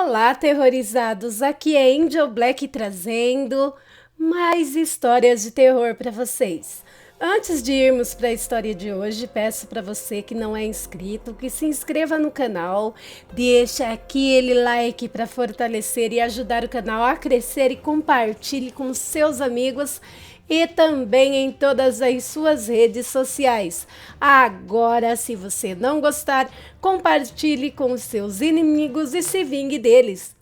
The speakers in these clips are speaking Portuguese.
Olá, terrorizados! Aqui é Angel Black trazendo mais histórias de terror para vocês. Antes de irmos para a história de hoje, peço para você que não é inscrito, que se inscreva no canal, deixa aquele like para fortalecer e ajudar o canal a crescer e compartilhe com seus amigos e também em todas as suas redes sociais. Agora, se você não gostar, compartilhe com os seus inimigos e se vingue deles.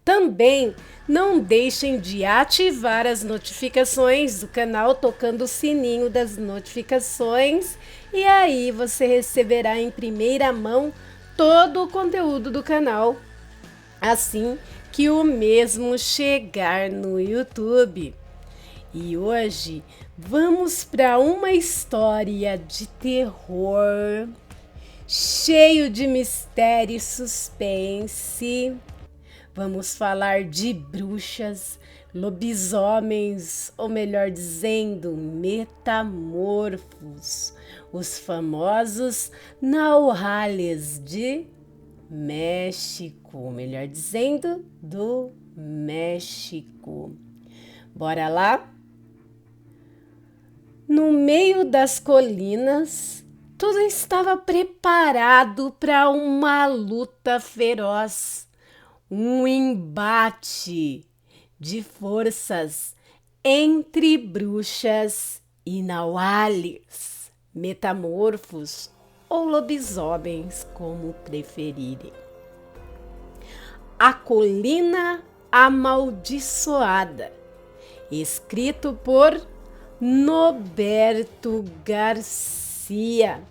Também não deixem de ativar as notificações do canal tocando o sininho das notificações e aí você receberá em primeira mão todo o conteúdo do canal assim que o mesmo chegar no YouTube. E hoje vamos para uma história de terror, cheio de mistério e suspense. Vamos falar de bruxas, lobisomens, ou melhor dizendo, metamorfos, os famosos Nahuales de México, melhor dizendo, do México. Bora lá? No meio das colinas, tudo estava preparado para uma luta feroz. Um embate de forças entre bruxas e nahuales, metamorfos ou lobisomens, como preferirem. A Colina Amaldiçoada, escrito por Noberto Garcia.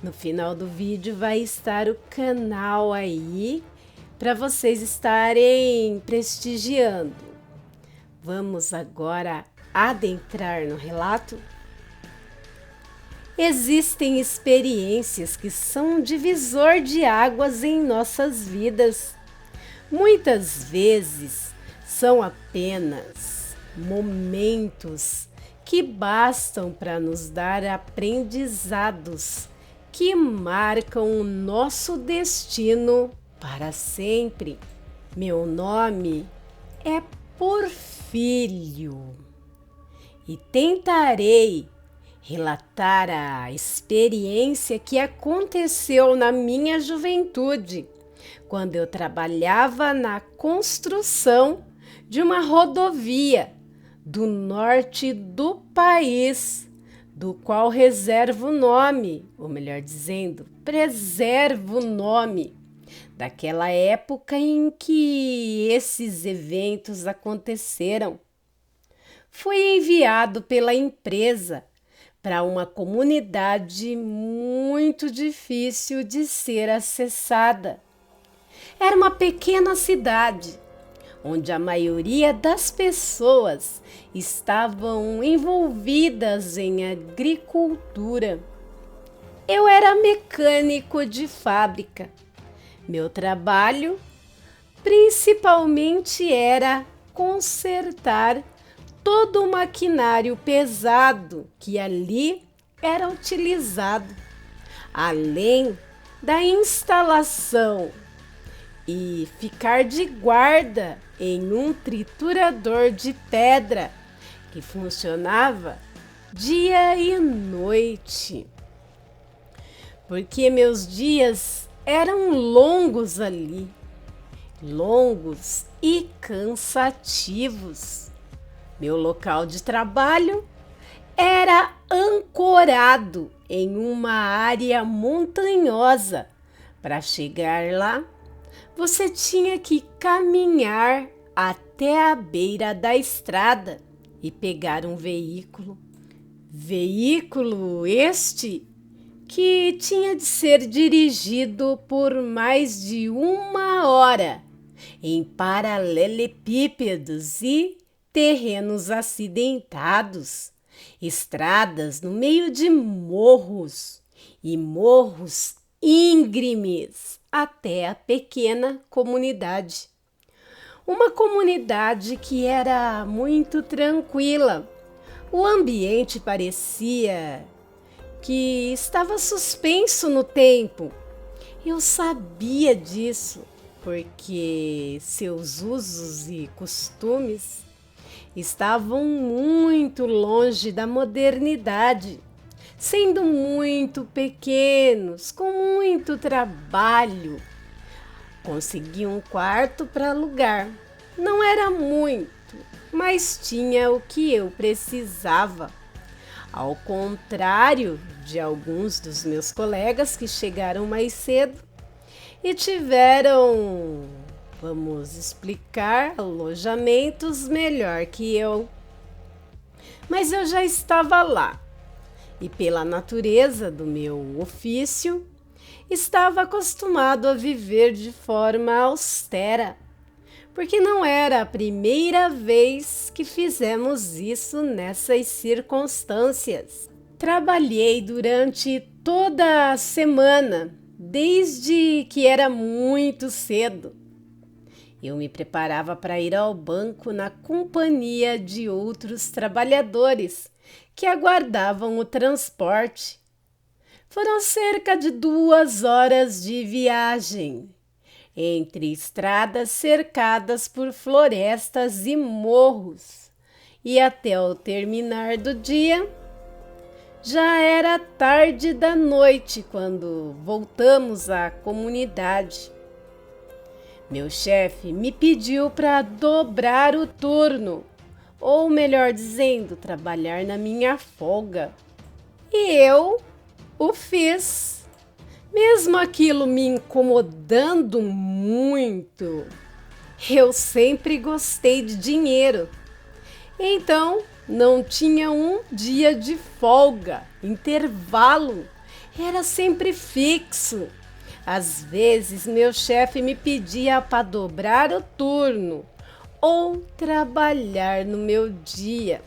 No final do vídeo vai estar o canal aí para vocês estarem prestigiando. Vamos agora adentrar no relato? Existem experiências que são um divisor de águas em nossas vidas. Muitas vezes são apenas momentos que bastam para nos dar aprendizados que marcam o nosso destino para sempre. Meu nome é Porfírio e tentarei relatar a experiência que aconteceu na minha juventude, quando eu trabalhava na construção de uma rodovia do norte do país, do qual reservo o nome, ou melhor dizendo, preservo o nome, daquela época em que esses eventos aconteceram. Fui enviado pela empresa para uma comunidade muito difícil de ser acessada. Era uma pequena cidade, onde a maioria das pessoas estavam envolvidas em agricultura. Eu era mecânico de fábrica. Meu trabalho principalmente era consertar todo o maquinário pesado que ali era utilizado, além da instalação e ficar de guarda em um triturador de pedra que funcionava dia e noite. Porque meus dias eram longos ali, longos e cansativos. Meu local de trabalho era ancorado em uma área montanhosa. Para chegar lá, você tinha que caminhar até a beira da estrada e pegar um veículo. Veículo este que tinha de ser dirigido por mais de 1 hora em paralelepípedos e terrenos acidentados, estradas no meio de morros e morros íngremes até a pequena comunidade. Uma comunidade que era muito tranquila. O ambiente parecia que estava suspenso no tempo. Eu sabia disso, porque seus usos e costumes estavam muito longe da modernidade, sendo muito pequenos, com muito trabalho. Consegui um quarto para alugar. Não era muito, mas tinha o que eu precisava. Ao contrário de alguns dos meus colegas que chegaram mais cedo e tiveram, vamos explicar, alojamentos melhor que eu. Mas eu já estava lá e, pela natureza do meu ofício, estava acostumado a viver de forma austera, porque não era a primeira vez que fizemos isso nessas circunstâncias. Trabalhei durante toda a semana, desde que era muito cedo. Eu me preparava para ir ao banco na companhia de outros trabalhadores que aguardavam o transporte. Foram cerca de 2 horas de viagem, entre estradas cercadas por florestas e morros, e até o terminar do dia, já era tarde da noite quando voltamos à comunidade. Meu chefe me pediu para dobrar o turno, ou melhor dizendo, trabalhar na minha folga. E eu o fiz, mesmo aquilo me incomodando muito. Eu sempre gostei de dinheiro, então não tinha um dia de folga, intervalo, era sempre fixo. Às vezes meu chefe me pedia para dobrar o turno ou trabalhar no meu dia.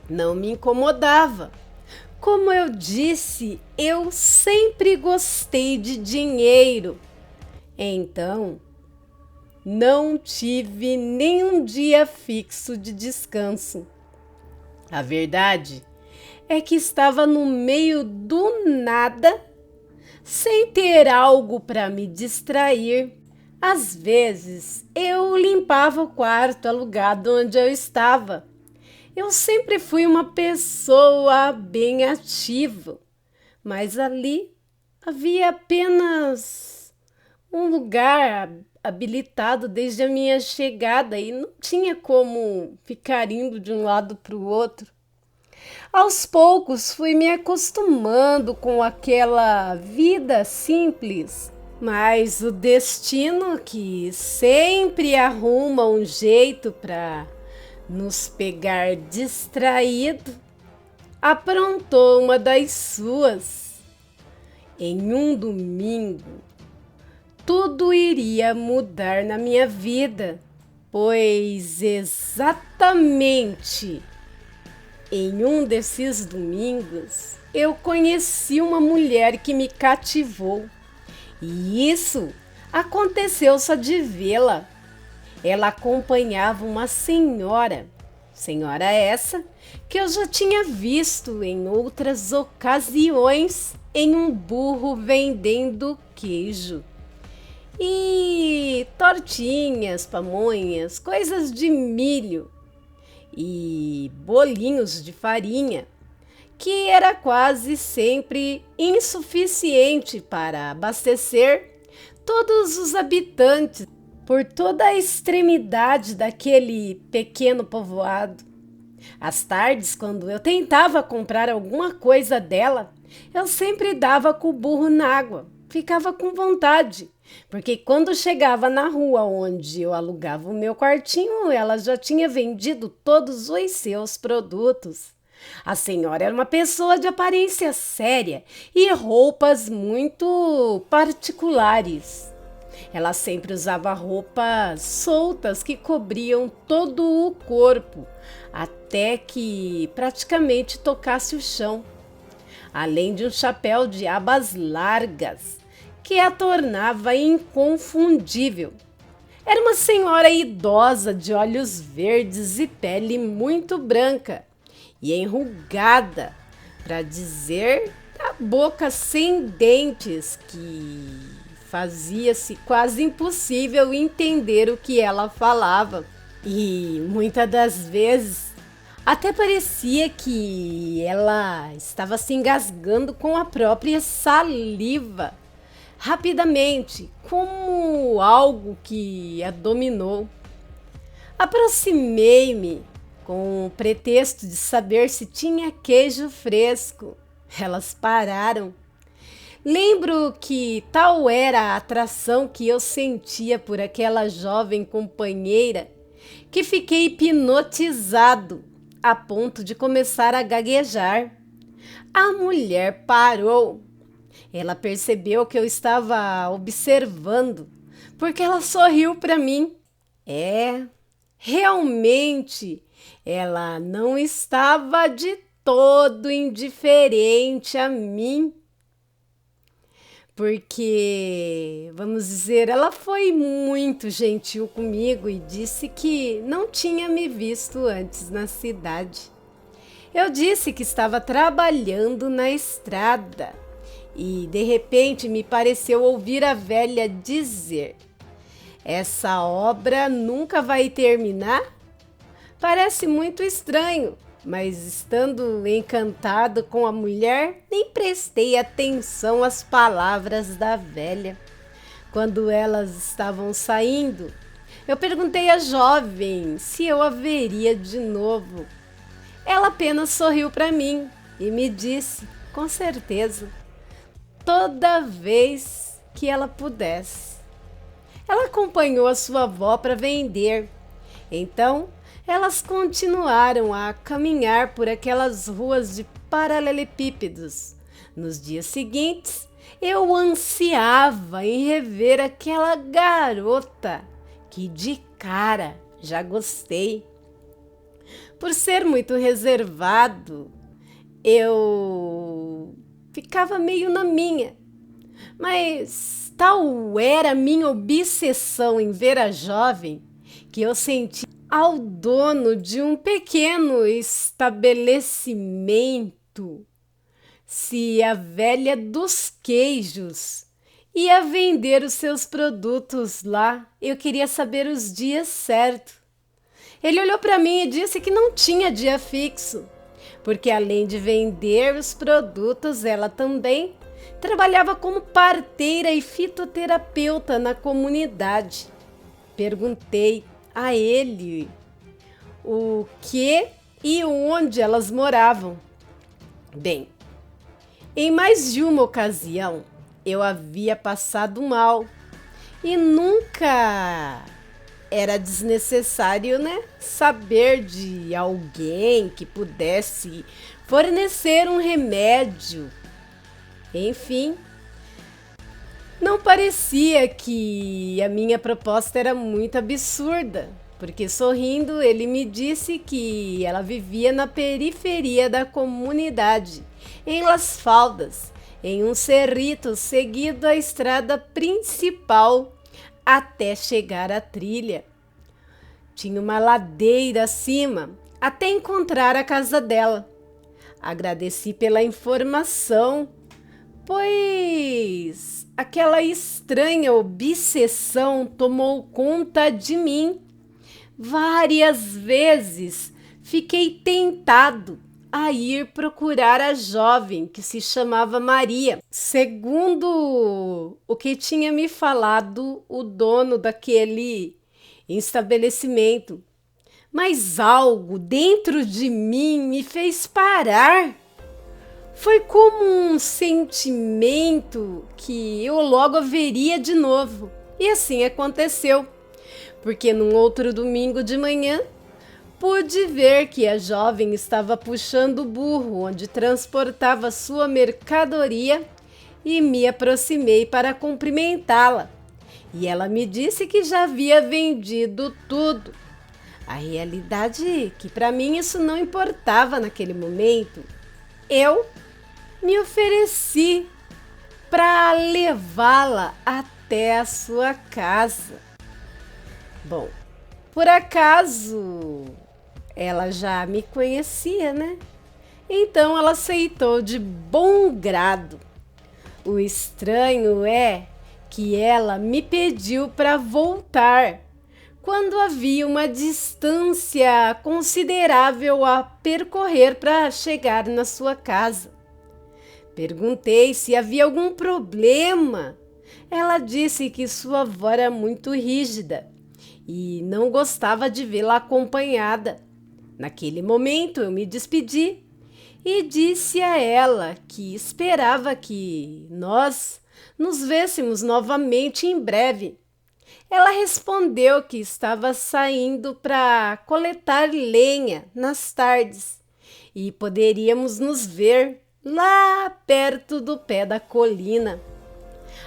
Não me incomodava. Como eu disse, eu sempre gostei de dinheiro. Então, não tive nenhum dia fixo de descanso. A verdade é que estava no meio do nada, sem ter algo para me distrair. Às vezes, eu limpava o quarto alugado onde eu estava. Eu sempre fui uma pessoa bem ativa, mas ali havia apenas um lugar habilitado desde a minha chegada e não tinha como ficar indo de um lado para o outro. Aos poucos fui me acostumando com aquela vida simples, mas o destino, que sempre arruma um jeito para nos pegar distraído, aprontou uma das suas. Em um domingo, tudo iria mudar na minha vida, pois exatamente em um desses domingos eu conheci uma mulher que me cativou. E isso aconteceu só de vê-la. Ela acompanhava uma senhora essa que eu já tinha visto em outras ocasiões em um burro vendendo queijo e tortinhas, pamonhas, coisas de milho e bolinhos de farinha, que era quase sempre insuficiente para abastecer todos os habitantes por toda a extremidade daquele pequeno povoado. Às tardes, quando eu tentava comprar alguma coisa dela, eu sempre dava com o burro na água. Ficava com vontade, porque quando chegava na rua onde eu alugava o meu quartinho, ela já tinha vendido todos os seus produtos. A senhora era uma pessoa de aparência séria e roupas muito particulares. Ela sempre usava roupas soltas que cobriam todo o corpo, até que praticamente tocasse o chão, além de um chapéu de abas largas, que a tornava inconfundível. Era uma senhora idosa de olhos verdes e pele muito branca e enrugada, para dizer da boca sem dentes, que Fazia-se quase impossível entender o que ela falava. E muitas das vezes até parecia que ela estava se engasgando com a própria saliva, rapidamente, como algo que a dominou. Aproximei-me com o pretexto de saber se tinha queijo fresco. Elas pararam. Lembro que tal era a atração que eu sentia por aquela jovem companheira que fiquei hipnotizado a ponto de começar a gaguejar. A mulher parou. Ela percebeu que eu estava observando, porque ela sorriu para mim. Realmente, ela não estava de todo indiferente a mim. Porque, vamos dizer, ela foi muito gentil comigo e disse que não tinha me visto antes na cidade. Eu disse que estava trabalhando na estrada e, de repente, me pareceu ouvir a velha dizer: "Essa obra nunca vai terminar?" Parece muito estranho, mas estando encantado com a mulher, nem prestei atenção às palavras da velha. Quando elas estavam saindo, eu perguntei à jovem se eu a veria de novo. Ela apenas sorriu para mim e me disse, com certeza, toda vez que ela pudesse. Ela acompanhou a sua avó para vender. Então, elas continuaram a caminhar por aquelas ruas de paralelepípedos. Nos dias seguintes, eu ansiava em rever aquela garota que de cara já gostei. Por ser muito reservado, eu ficava meio na minha. Mas tal era a minha obsessão em ver a jovem que eu senti ao dono de um pequeno estabelecimento se a velha dos queijos ia vender os seus produtos lá. Eu queria saber os dias certos. Ele olhou para mim e disse que não tinha dia fixo, porque além de vender os produtos, ela também trabalhava como parteira e fitoterapeuta na comunidade. Perguntei a ele o que e onde elas moravam. Bem, em mais de uma ocasião eu havia passado mal e nunca era desnecessário, saber de alguém que pudesse fornecer um remédio. Enfim, não parecia que a minha proposta era muito absurda, porque sorrindo ele me disse que ela vivia na periferia da comunidade, em Las Faldas, em um cerrito seguido à estrada principal até chegar à trilha. Tinha uma ladeira acima até encontrar a casa dela. Agradeci pela informação, pois aquela estranha obsessão tomou conta de mim. Várias vezes fiquei tentado a ir procurar a jovem que se chamava Maria, segundo o que tinha me falado o dono daquele estabelecimento. Mas algo dentro de mim me fez parar. Foi como um sentimento que eu logo a veria de novo. E assim aconteceu, porque num outro domingo de manhã, pude ver que a jovem estava puxando o burro onde transportava sua mercadoria e me aproximei para cumprimentá-la. E ela me disse que já havia vendido tudo. A realidade é que para mim isso não importava naquele momento. Eu me ofereci para levá-la até a sua casa. Bom, por acaso ela já me conhecia, Então ela aceitou de bom grado. O estranho é que ela me pediu para voltar, quando havia uma distância considerável a percorrer para chegar na sua casa. Perguntei se havia algum problema. Ela disse que sua avó era muito rígida e não gostava de vê-la acompanhada. Naquele momento eu me despedi e disse a ela que esperava que nós nos vêssemos novamente em breve. Ela respondeu que estava saindo para coletar lenha nas tardes e poderíamos nos ver lá perto do pé da colina.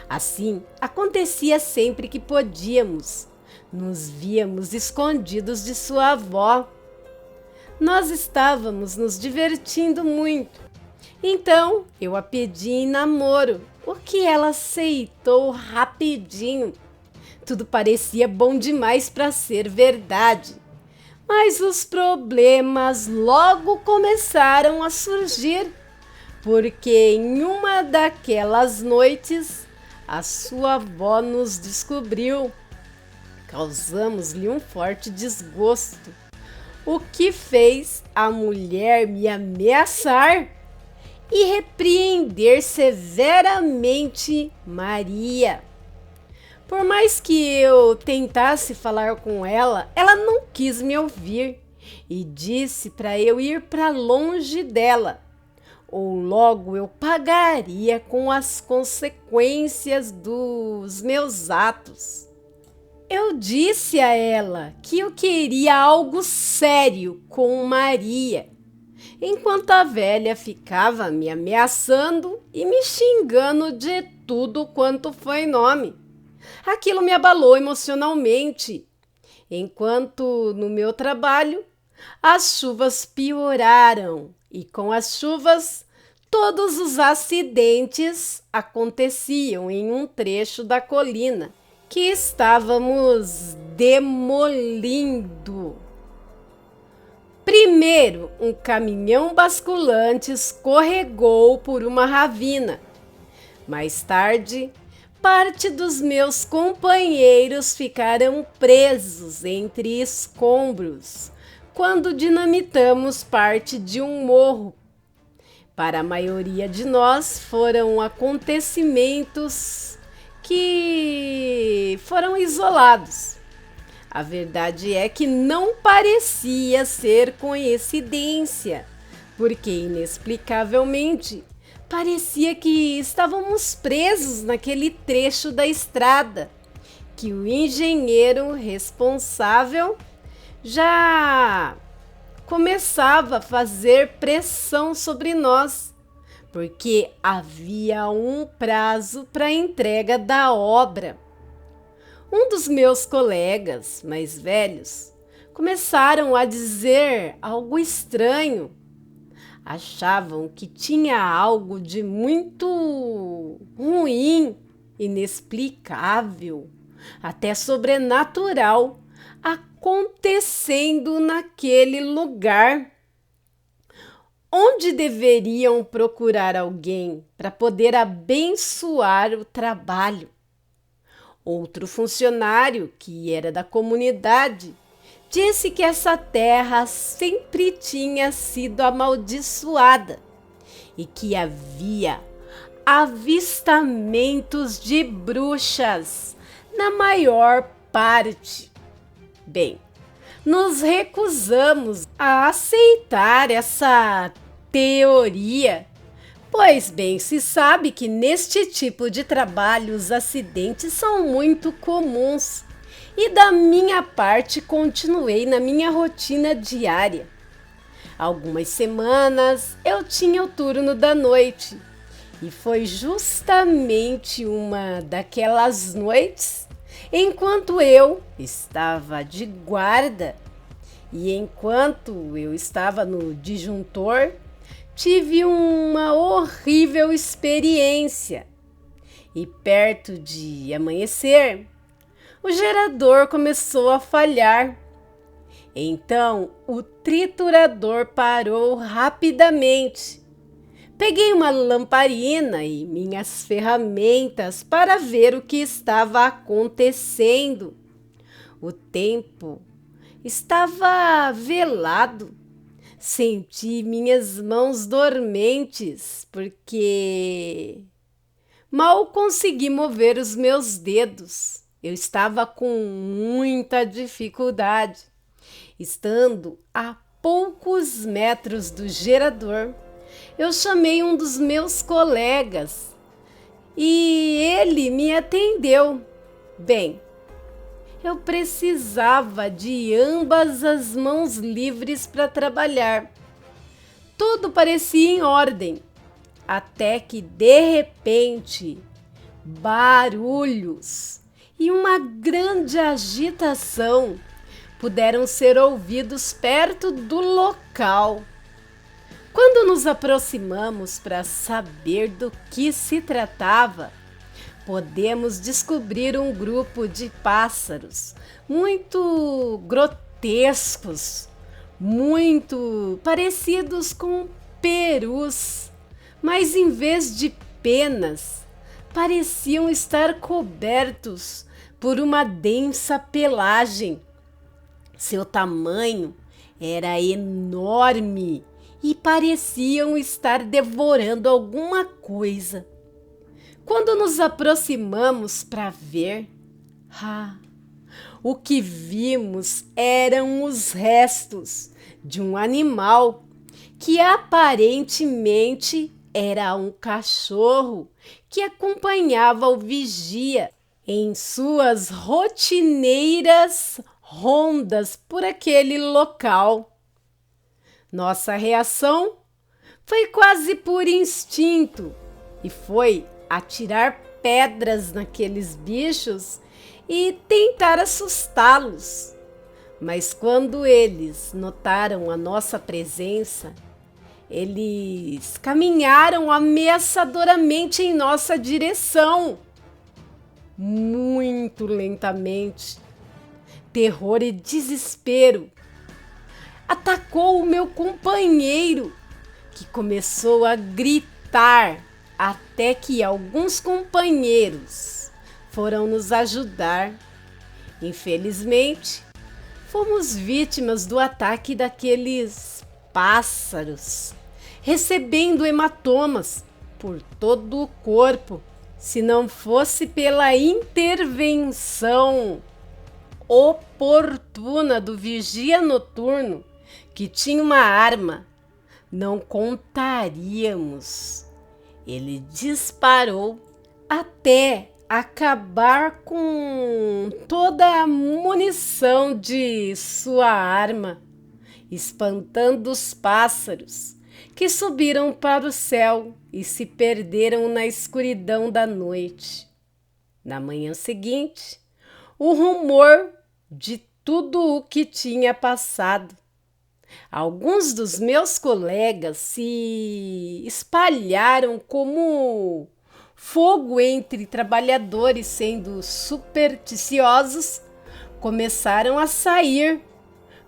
Assim, acontecia sempre que podíamos. Nos víamos escondidos de sua avó. Nós estávamos nos divertindo muito. Então, eu a pedi em namoro, o que ela aceitou rapidinho. Tudo parecia bom demais para ser verdade. Mas os problemas logo começaram a surgir, porque em uma daquelas noites a sua avó nos descobriu. Causamos-lhe um forte desgosto, o que fez a mulher me ameaçar e repreender severamente Maria. Por mais que eu tentasse falar com ela, ela não quis me ouvir e disse para eu ir para longe dela, ou logo eu pagaria com as consequências dos meus atos. Eu disse a ela que eu queria algo sério com Maria, enquanto a velha ficava me ameaçando e me xingando de tudo quanto foi nome. Aquilo me abalou emocionalmente, enquanto no meu trabalho as chuvas pioraram e com as chuvas todos os acidentes aconteciam em um trecho da colina que estávamos demolindo. Primeiro, um caminhão basculante escorregou por uma ravina. Mais tarde, parte dos meus companheiros ficaram presos entre escombros quando dinamitamos parte de um morro. Para a maioria de nós, foram acontecimentos que foram isolados. A verdade é que não parecia ser coincidência, porque inexplicavelmente parecia que estávamos presos naquele trecho da estrada, que o engenheiro responsável já começava a fazer pressão sobre nós, porque havia um prazo para a entrega da obra. Um dos meus colegas mais velhos começaram a dizer algo estranho. Achavam que tinha algo de muito ruim, inexplicável, até sobrenatural acontecendo naquele lugar, onde deveriam procurar alguém para poder abençoar o trabalho. Outro funcionário, que era da comunidade, disse que essa terra sempre tinha sido amaldiçoada e que havia avistamentos de bruxas na maior parte. Bem, nos recusamos a aceitar essa teoria, pois bem se sabe que neste tipo de trabalho os acidentes são muito comuns. E da minha parte continuei na minha rotina diária. Algumas semanas eu tinha o turno da noite e foi justamente uma daquelas noites enquanto eu estava de guarda e enquanto eu estava no disjuntor, tive uma horrível experiência e perto de amanhecer, o gerador começou a falhar. Então, o triturador parou rapidamente. Peguei uma lamparina e minhas ferramentas para ver o que estava acontecendo. O tempo estava velado. Senti minhas mãos dormentes, porque mal consegui mover os meus dedos. Eu estava com muita dificuldade. Estando a poucos metros do gerador, eu chamei um dos meus colegas e ele me atendeu. Bem, eu precisava de ambas as mãos livres para trabalhar. Tudo parecia em ordem, até que de repente, barulhos e uma grande agitação puderam ser ouvidos perto do local. Quando nos aproximamos para saber do que se tratava, podemos descobrir um grupo de pássaros muito grotescos, muito parecidos com perus, mas em vez de penas, pareciam estar cobertos por uma densa pelagem. Seu tamanho era enorme e pareciam estar devorando alguma coisa. Quando nos aproximamos para ver, o que vimos eram os restos de um animal que aparentemente era um cachorro que acompanhava o vigia em suas rotineiras rondas por aquele local. Nossa reação foi quase por instinto e foi atirar pedras naqueles bichos e tentar assustá-los. Mas quando eles notaram a nossa presença, eles caminharam ameaçadoramente em nossa direção, muito lentamente. Terror e desespero atacou o meu companheiro, que começou a gritar, até que alguns companheiros foram nos ajudar. Infelizmente, fomos vítimas do ataque daqueles pássaros, recebendo hematomas por todo o corpo. Se não fosse pela intervenção oportuna do vigia noturno, que tinha uma arma, não contaríamos. Ele disparou até acabar com toda a munição de sua arma, espantando os pássaros que subiram para o céu e se perderam na escuridão da noite. Na manhã seguinte, o rumor de tudo o que tinha passado. Alguns dos meus colegas se espalharam como fogo entre trabalhadores, sendo supersticiosos, começaram a sair,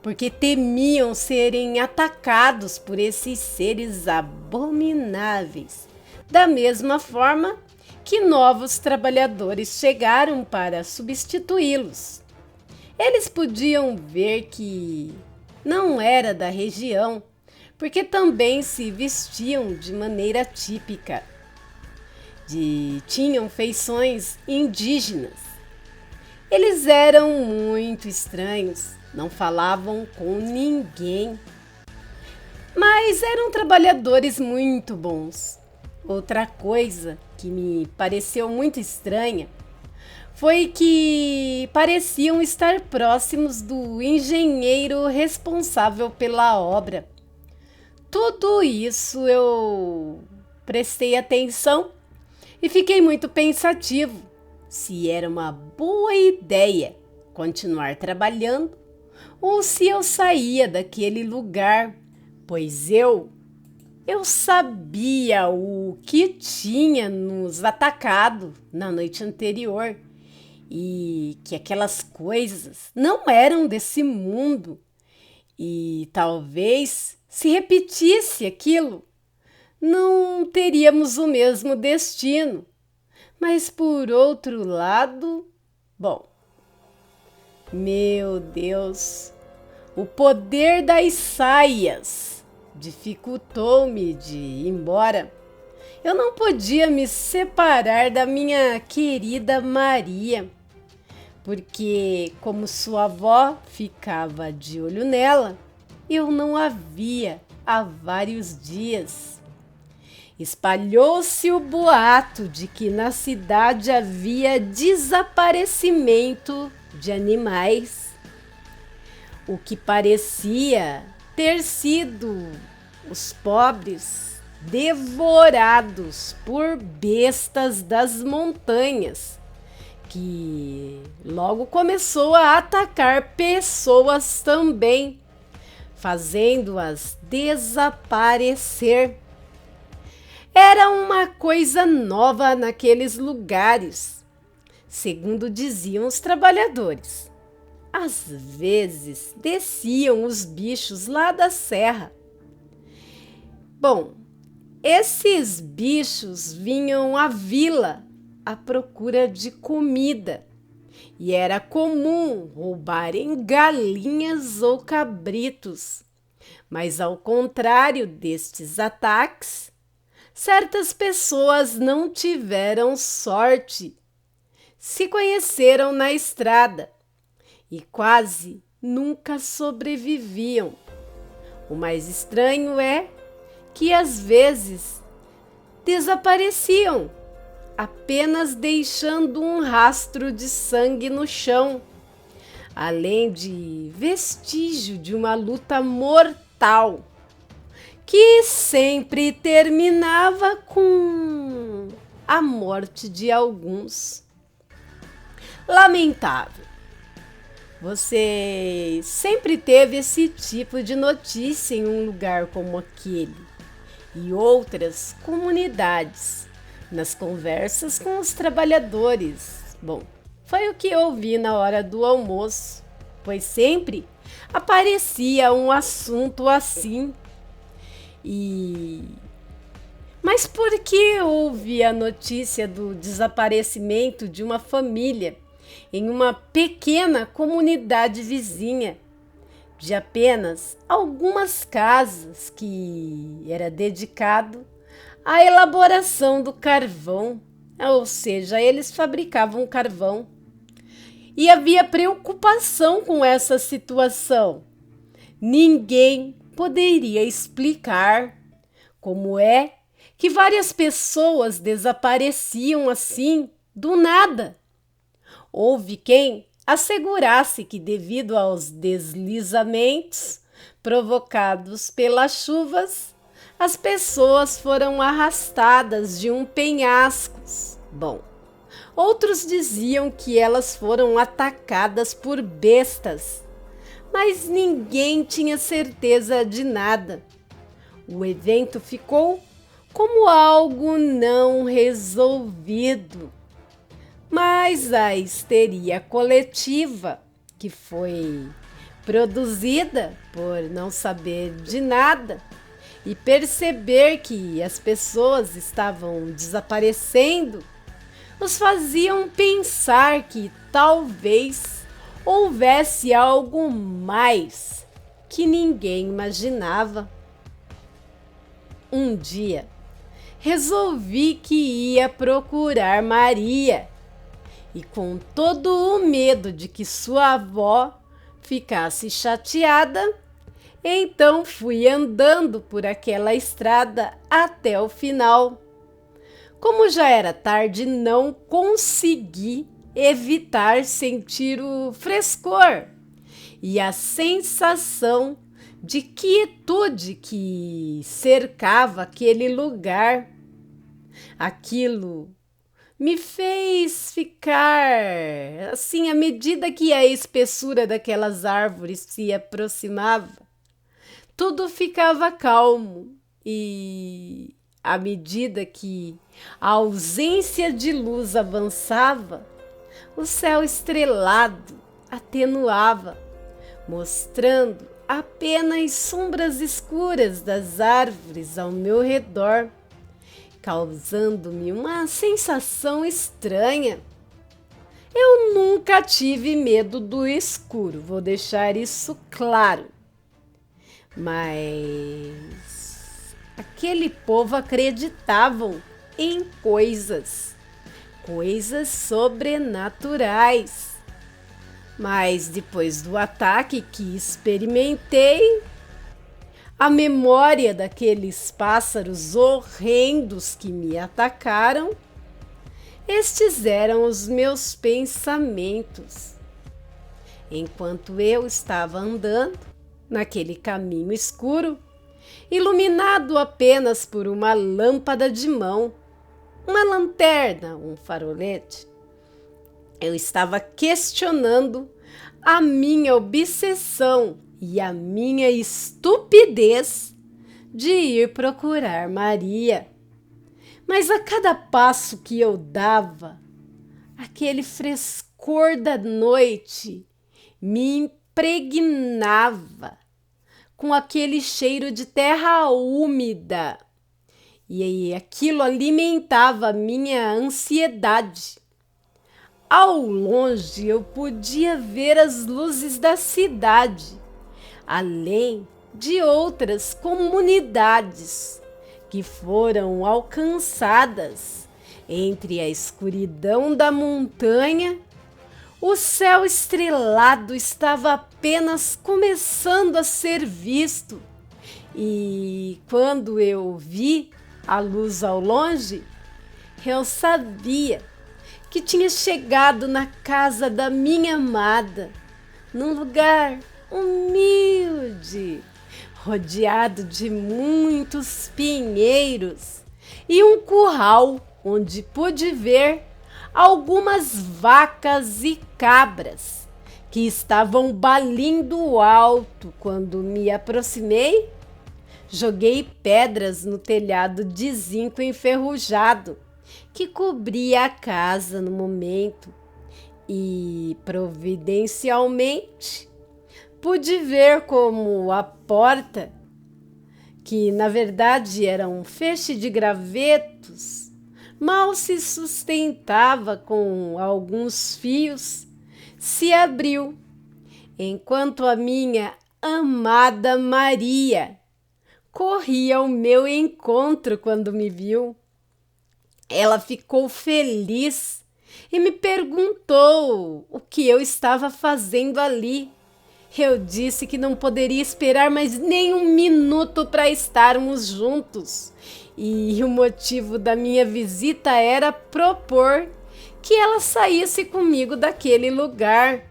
porque temiam serem atacados por esses seres abomináveis. Da mesma forma que novos trabalhadores chegaram para substituí-los. Eles podiam ver que não era da região, porque também se vestiam de maneira típica, tinham feições indígenas. Eles eram muito estranhos, não falavam com ninguém, mas eram trabalhadores muito bons. Outra coisa que me pareceu muito estranha foi que pareciam estar próximos do engenheiro responsável pela obra. Tudo isso eu prestei atenção e fiquei muito pensativo se era uma boa ideia continuar trabalhando ou se eu saía daquele lugar, pois eu sabia o que tinha nos atacado na noite anterior e que aquelas coisas não eram desse mundo, e talvez se repetisse aquilo, não teríamos o mesmo destino. Mas por outro lado, bom, meu Deus, o poder das saias dificultou-me de ir embora. Eu não podia me separar da minha querida Maria, porque, como sua avó ficava de olho nela, eu não a via há vários dias. Espalhou-se o boato de que na cidade havia desaparecimento de animais, o que parecia ter sido os pobres devorados por bestas das montanhas, que logo começou a atacar pessoas também, fazendo-as desaparecer. Era uma coisa nova naqueles lugares, segundo diziam os trabalhadores. Às vezes desciam os bichos lá da serra. Bom, esses bichos vinham à vila à procura de comida e era comum roubarem galinhas ou cabritos. Mas ao contrário destes ataques, certas pessoas não tiveram sorte. Se conheceram na estrada e quase nunca sobreviviam. O mais estranho é que às vezes desapareciam, apenas deixando um rastro de sangue no chão, além de vestígio de uma luta mortal, que sempre terminava com a morte de alguns. Lamentável. Você sempre teve esse tipo de notícia em um lugar como aquele e outras comunidades, nas conversas com os trabalhadores. Bom, foi o que eu ouvi na hora do almoço, pois sempre aparecia um assunto assim. Mas por que houve a notícia do desaparecimento de uma família em uma pequena comunidade vizinha, de apenas algumas casas, que era dedicado à elaboração do carvão, ou seja, eles fabricavam carvão. E havia preocupação com essa situação. Ninguém poderia explicar como é que várias pessoas desapareciam assim do nada. Houve quem assegurasse que, devido aos deslizamentos provocados pelas chuvas, as pessoas foram arrastadas de um penhasco. Bom, outros diziam que elas foram atacadas por bestas, mas ninguém tinha certeza de nada. O evento ficou como algo não resolvido. Mas a histeria coletiva, que foi produzida por não saber de nada e perceber que as pessoas estavam desaparecendo, nos faziam pensar que talvez houvesse algo mais que ninguém imaginava. Um dia, resolvi que ia procurar Maria e, com todo o medo de que sua avó ficasse chateada, então fui andando por aquela estrada até o final. Como já era tarde, não consegui evitar sentir o frescor e a sensação de quietude que cercava aquele lugar. Aquilo me fez ficar assim, à medida que a espessura daquelas árvores se aproximava, tudo ficava calmo e, à medida que a ausência de luz avançava, o céu estrelado atenuava, mostrando apenas sombras escuras das árvores ao meu redor, causando-me uma sensação estranha. Eu nunca tive medo do escuro, vou deixar isso claro. Mas aquele povo acreditavam em coisas sobrenaturais. Mas depois do ataque que experimentei, a memória daqueles pássaros horrendos que me atacaram, estes eram os meus pensamentos. Enquanto eu estava andando naquele caminho escuro, iluminado apenas por uma lâmpada de mão, uma lanterna, um farolete, eu estava questionando a minha obsessão e a minha estupidez de ir procurar Maria. Mas a cada passo que eu dava, aquele frescor da noite me impregnava com aquele cheiro de terra úmida. E aquilo alimentava a minha ansiedade. Ao longe eu podia ver as luzes da cidade, além de outras comunidades que foram alcançadas entre a escuridão da montanha. O céu estrelado estava apenas começando a ser visto, e quando eu vi a luz ao longe, eu sabia que tinha chegado na casa da minha amada, num lugar humilde, rodeado de muitos pinheiros e um curral onde pude ver algumas vacas e cabras que estavam balindo alto. Quando me aproximei, joguei pedras no telhado de zinco enferrujado que cobria a casa no momento e, providencialmente, pude ver como a porta, que na verdade era um feixe de gravetos, mal se sustentava com alguns fios, se abriu, enquanto a minha amada Maria corria ao meu encontro quando me viu. Ela ficou feliz e me perguntou o que eu estava fazendo ali. Eu disse que não poderia esperar mais nem um minuto para estarmos juntos. E o motivo da minha visita era propor que ela saísse comigo daquele lugar,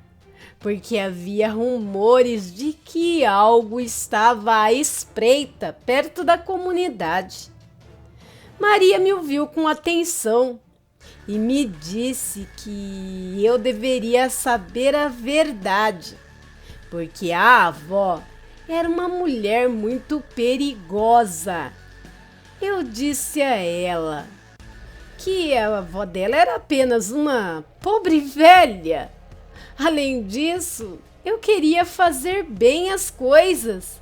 porque havia rumores de que algo estava à espreita perto da comunidade. Maria me ouviu com atenção e me disse que eu deveria saber a verdade, porque a avó era uma mulher muito perigosa. Eu disse a ela que a avó dela era apenas uma pobre velha. Além disso, eu queria fazer bem as coisas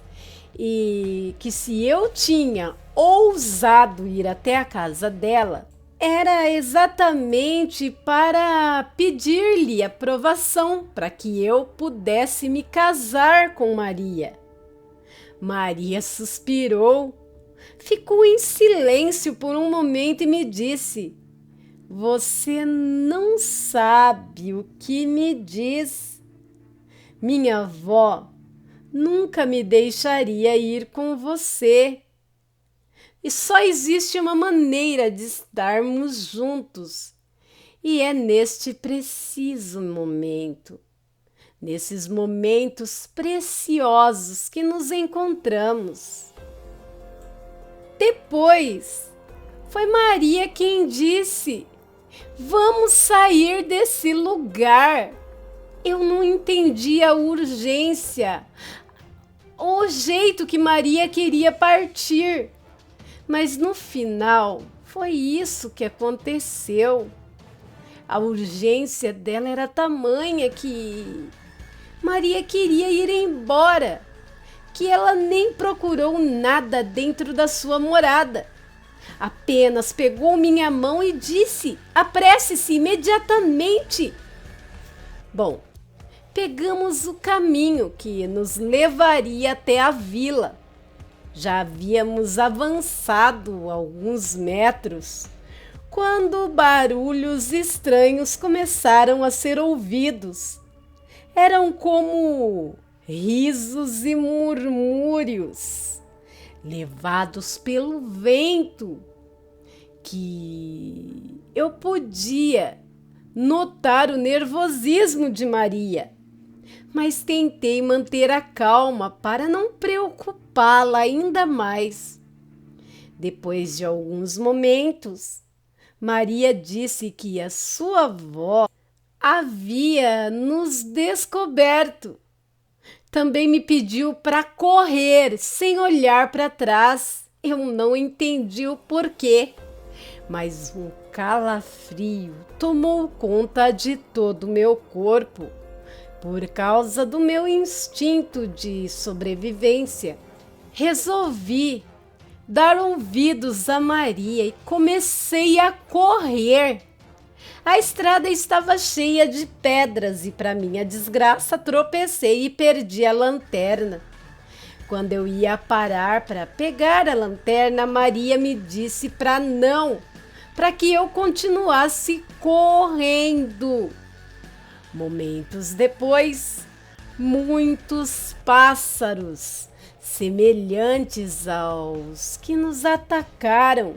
e que se eu tinha ousado ir até a casa dela, era exatamente para pedir-lhe aprovação para que eu pudesse me casar com Maria. Maria suspirou, ficou em silêncio por um momento e me disse: "Você não sabe o que me diz. Minha avó nunca me deixaria ir com você. E só existe uma maneira de estarmos juntos, e é neste preciso momento, nesses momentos preciosos que nos encontramos." Depois, foi Maria quem disse: "Vamos sair desse lugar." Eu não entendi a urgência, o jeito que Maria queria partir. Mas no final, foi isso que aconteceu. A urgência dela era tamanha que Maria queria ir embora. que ela nem procurou nada dentro da sua morada. Apenas pegou minha mão e disse: apresse-se imediatamente. Bom, pegamos o caminho que nos levaria até a vila. Já havíamos avançado alguns metros quando barulhos estranhos começaram a ser ouvidos. Eram como risos e murmúrios, levados pelo vento, que eu podia notar o nervosismo de Maria, mas tentei manter a calma para não preocupá-la ainda mais. Depois de alguns momentos, Maria disse que a sua avó havia nos descoberto. Também me pediu para correr sem olhar para trás. Eu não entendi o porquê, mas um calafrio tomou conta de todo o meu corpo por causa do meu instinto de sobrevivência. Resolvi dar ouvidos a Maria e comecei a correr. A estrada estava cheia de pedras e, para minha desgraça, tropecei e perdi a lanterna. Quando eu ia parar para pegar a lanterna, Maria me disse para que eu continuasse correndo. Momentos depois, muitos pássaros, semelhantes aos que nos atacaram,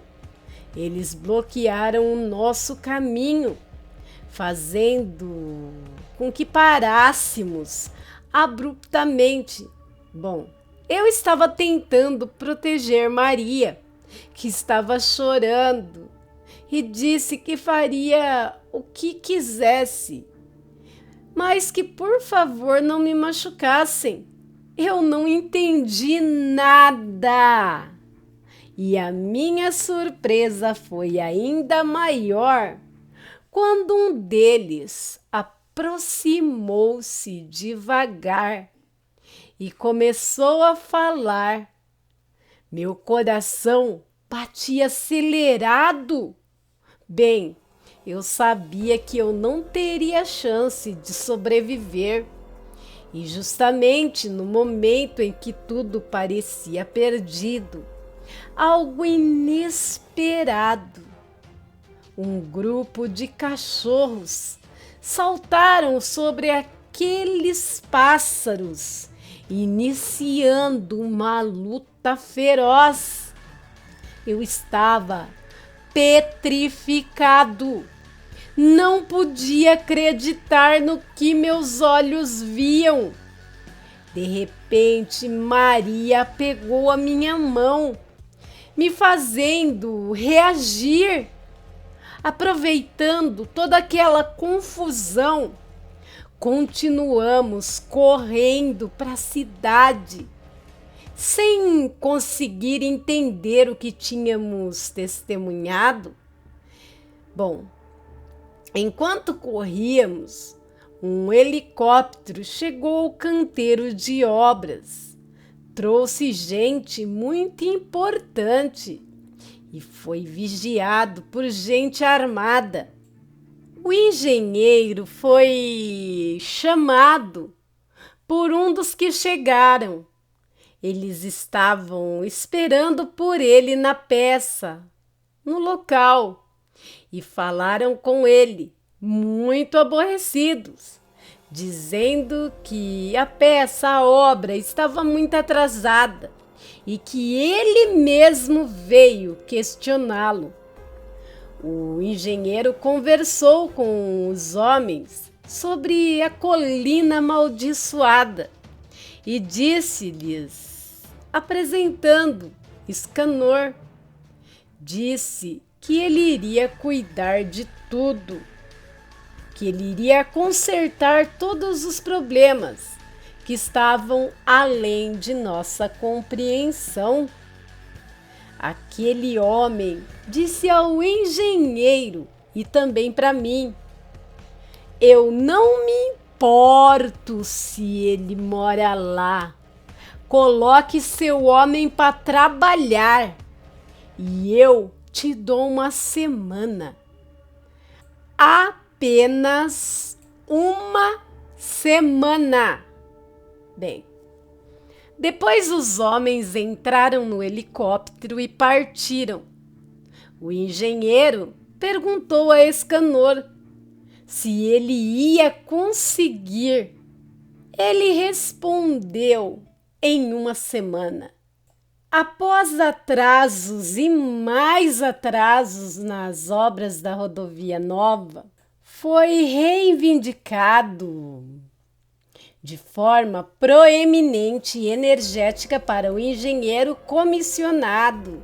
eles bloquearam o nosso caminho, fazendo com que parássemos abruptamente. Bom, eu estava tentando proteger Maria, que estava chorando, e disse que faria o que quisesse, mas que por favor não me machucassem. Eu não entendi nada. E a minha surpresa foi ainda maior quando um deles aproximou-se devagar e começou a falar. Meu coração batia acelerado. Bem, eu sabia que eu não teria chance de sobreviver. E justamente no momento em que tudo parecia perdido, algo inesperado. Um grupo de cachorros saltaram sobre aqueles pássaros, iniciando uma luta feroz. Eu estava petrificado. Não podia acreditar no que meus olhos viam. De repente, Maria pegou a minha mão, me fazendo reagir. Aproveitando toda aquela confusão, continuamos correndo para a cidade, sem conseguir entender o que tínhamos testemunhado. Bom, enquanto corríamos, um helicóptero chegou ao canteiro de obras. Trouxe gente muito importante e foi vigiado por gente armada. O engenheiro foi chamado por um dos que chegaram. Eles estavam esperando por ele na peça, no local, e falaram com ele, muito aborrecidos, dizendo que a peça, a obra, estava muito atrasada e que ele mesmo veio questioná-lo. O engenheiro conversou com os homens sobre a colina amaldiçoada e disse-lhes, apresentando Escanor, disse que ele iria cuidar de tudo, que ele iria consertar todos os problemas que estavam além de nossa compreensão. Aquele homem disse ao engenheiro e também para mim, eu não me importo se ele mora lá, Coloque seu homem para trabalhar e eu te dou uma semana. Apenas uma semana. Bem, depois os homens entraram no helicóptero e partiram. O engenheiro perguntou a Escanor se ele ia conseguir. Ele respondeu em uma semana. Após atrasos e mais atrasos nas obras da rodovia nova, foi reivindicado de forma proeminente e energética para o engenheiro comissionado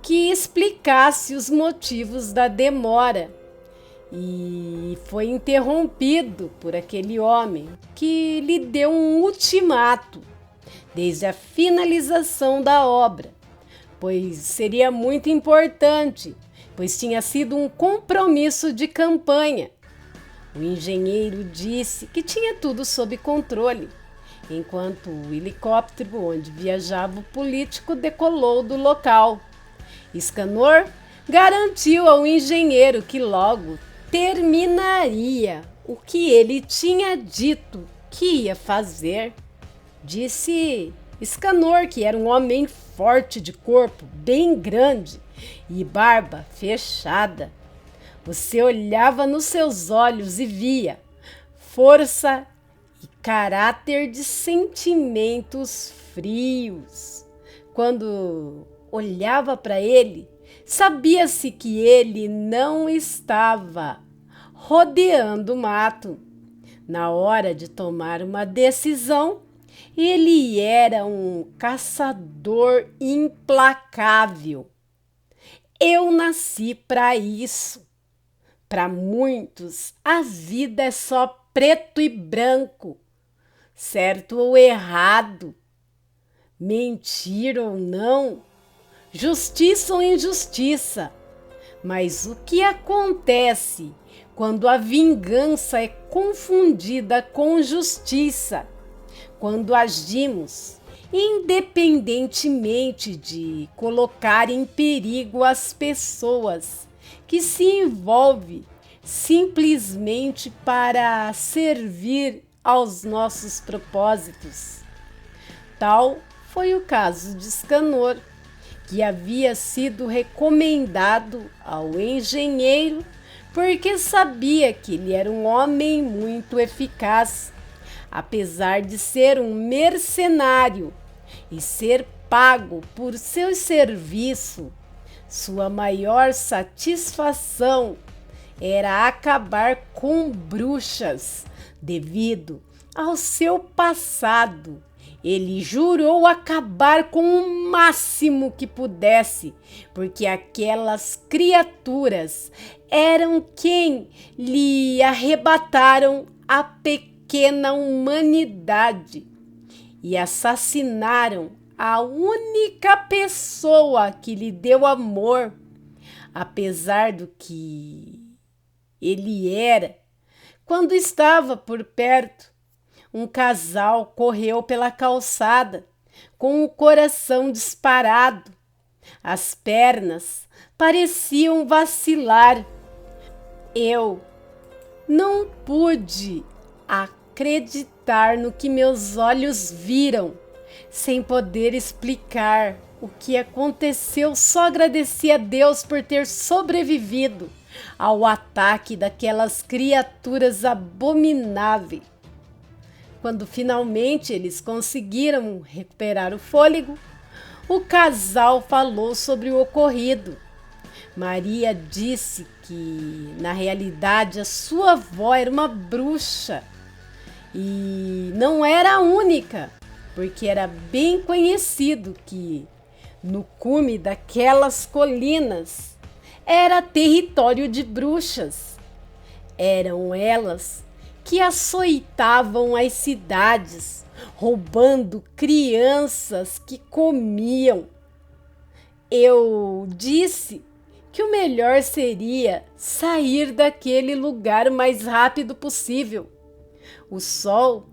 que explicasse os motivos da demora, e foi interrompido por aquele homem que lhe deu um ultimato desde a finalização da obra, pois seria muito importante, pois tinha sido um compromisso de campanha. O engenheiro disse que tinha tudo sob controle, enquanto o helicóptero onde viajava o político decolou do local. Escanor garantiu ao engenheiro que logo terminaria o que ele tinha dito que ia fazer. Disse Escanor que era um homem forte de corpo, bem grande e barba fechada. Você olhava nos seus olhos e via força e caráter de sentimentos frios. Quando olhava para ele, sabia-se que ele não estava rodeando o mato. Na hora de tomar uma decisão, ele era um caçador implacável. Eu nasci para isso. Para muitos, a vida é só preto e branco, certo ou errado, mentir ou não, justiça ou injustiça. Mas o que acontece quando a vingança é confundida com justiça? Quando agimos independentemente de colocar em perigo as pessoas que se envolvem simplesmente para servir aos nossos propósitos. Tal foi o caso de Escanor, que havia sido recomendado ao engenheiro porque sabia que ele era um homem muito eficaz, apesar de ser um mercenário e ser pago por seu serviço. Sua maior satisfação era acabar com bruxas. Devido ao seu passado, ele jurou acabar com o máximo que pudesse, porque aquelas criaturas eram quem lhe arrebataram a pequena humanidade e assassinaram a única pessoa que lhe deu amor, apesar do que ele era. Quando estava por perto, um casal correu pela calçada com o coração disparado. As pernas pareciam vacilar. Eu não pude acreditar no que meus olhos viram. Sem poder explicar o que aconteceu, só agradeci a Deus por ter sobrevivido ao ataque daquelas criaturas abomináveis. Quando finalmente eles conseguiram recuperar o fôlego, o casal falou sobre o ocorrido. Maria disse que, na realidade, a sua avó era uma bruxa e não era a única, porque era bem conhecido que no cume daquelas colinas era território de bruxas. Eram elas que açoitavam as cidades, roubando crianças que comiam. Eu disse que o melhor seria sair daquele lugar o mais rápido possível. O sol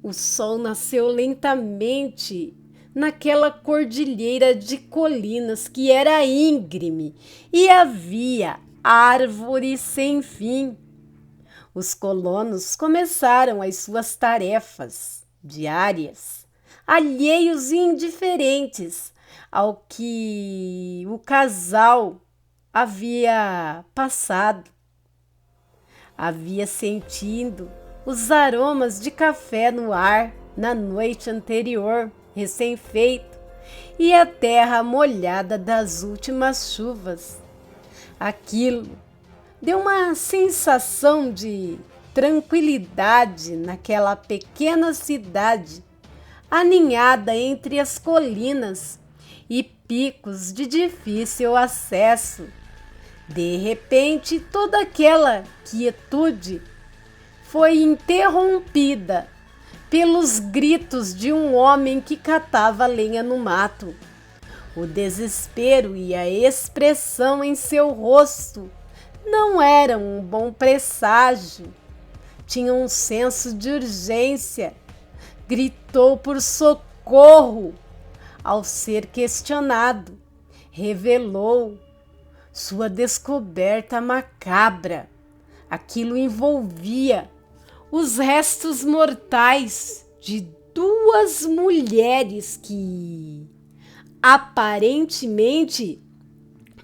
O sol nasceu lentamente naquela cordilheira de colinas que era íngreme e havia árvores sem fim. Os colonos começaram as suas tarefas diárias, alheios e indiferentes ao que o casal havia passado. Havia sentido os aromas de café no ar na noite anterior, recém-feito, e a terra molhada das últimas chuvas. Aquilo deu uma sensação de tranquilidade naquela pequena cidade, aninhada entre as colinas e picos de difícil acesso. De repente, toda aquela quietude foi interrompida pelos gritos de um homem que catava lenha no mato. O desespero e a expressão em seu rosto não eram um bom presságio. Tinha um senso de urgência. Gritou por socorro. Ao ser questionado, revelou sua descoberta macabra. Aquilo envolvia os restos mortais de duas mulheres que aparentemente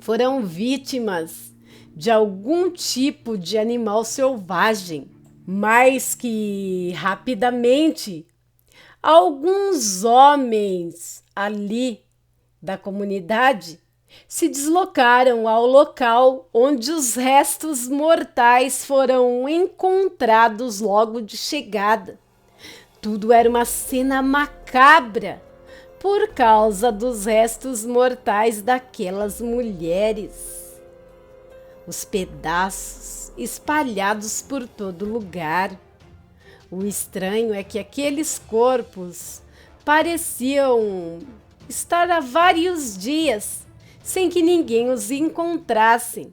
foram vítimas de algum tipo de animal selvagem, mas que rapidamente alguns homens ali da comunidade se deslocaram ao local onde os restos mortais foram encontrados logo de chegada. Tudo era uma cena macabra por causa dos restos mortais daquelas mulheres. Os pedaços espalhados por todo lugar. O estranho é que aqueles corpos pareciam estar há vários dias sem que ninguém os encontrasse,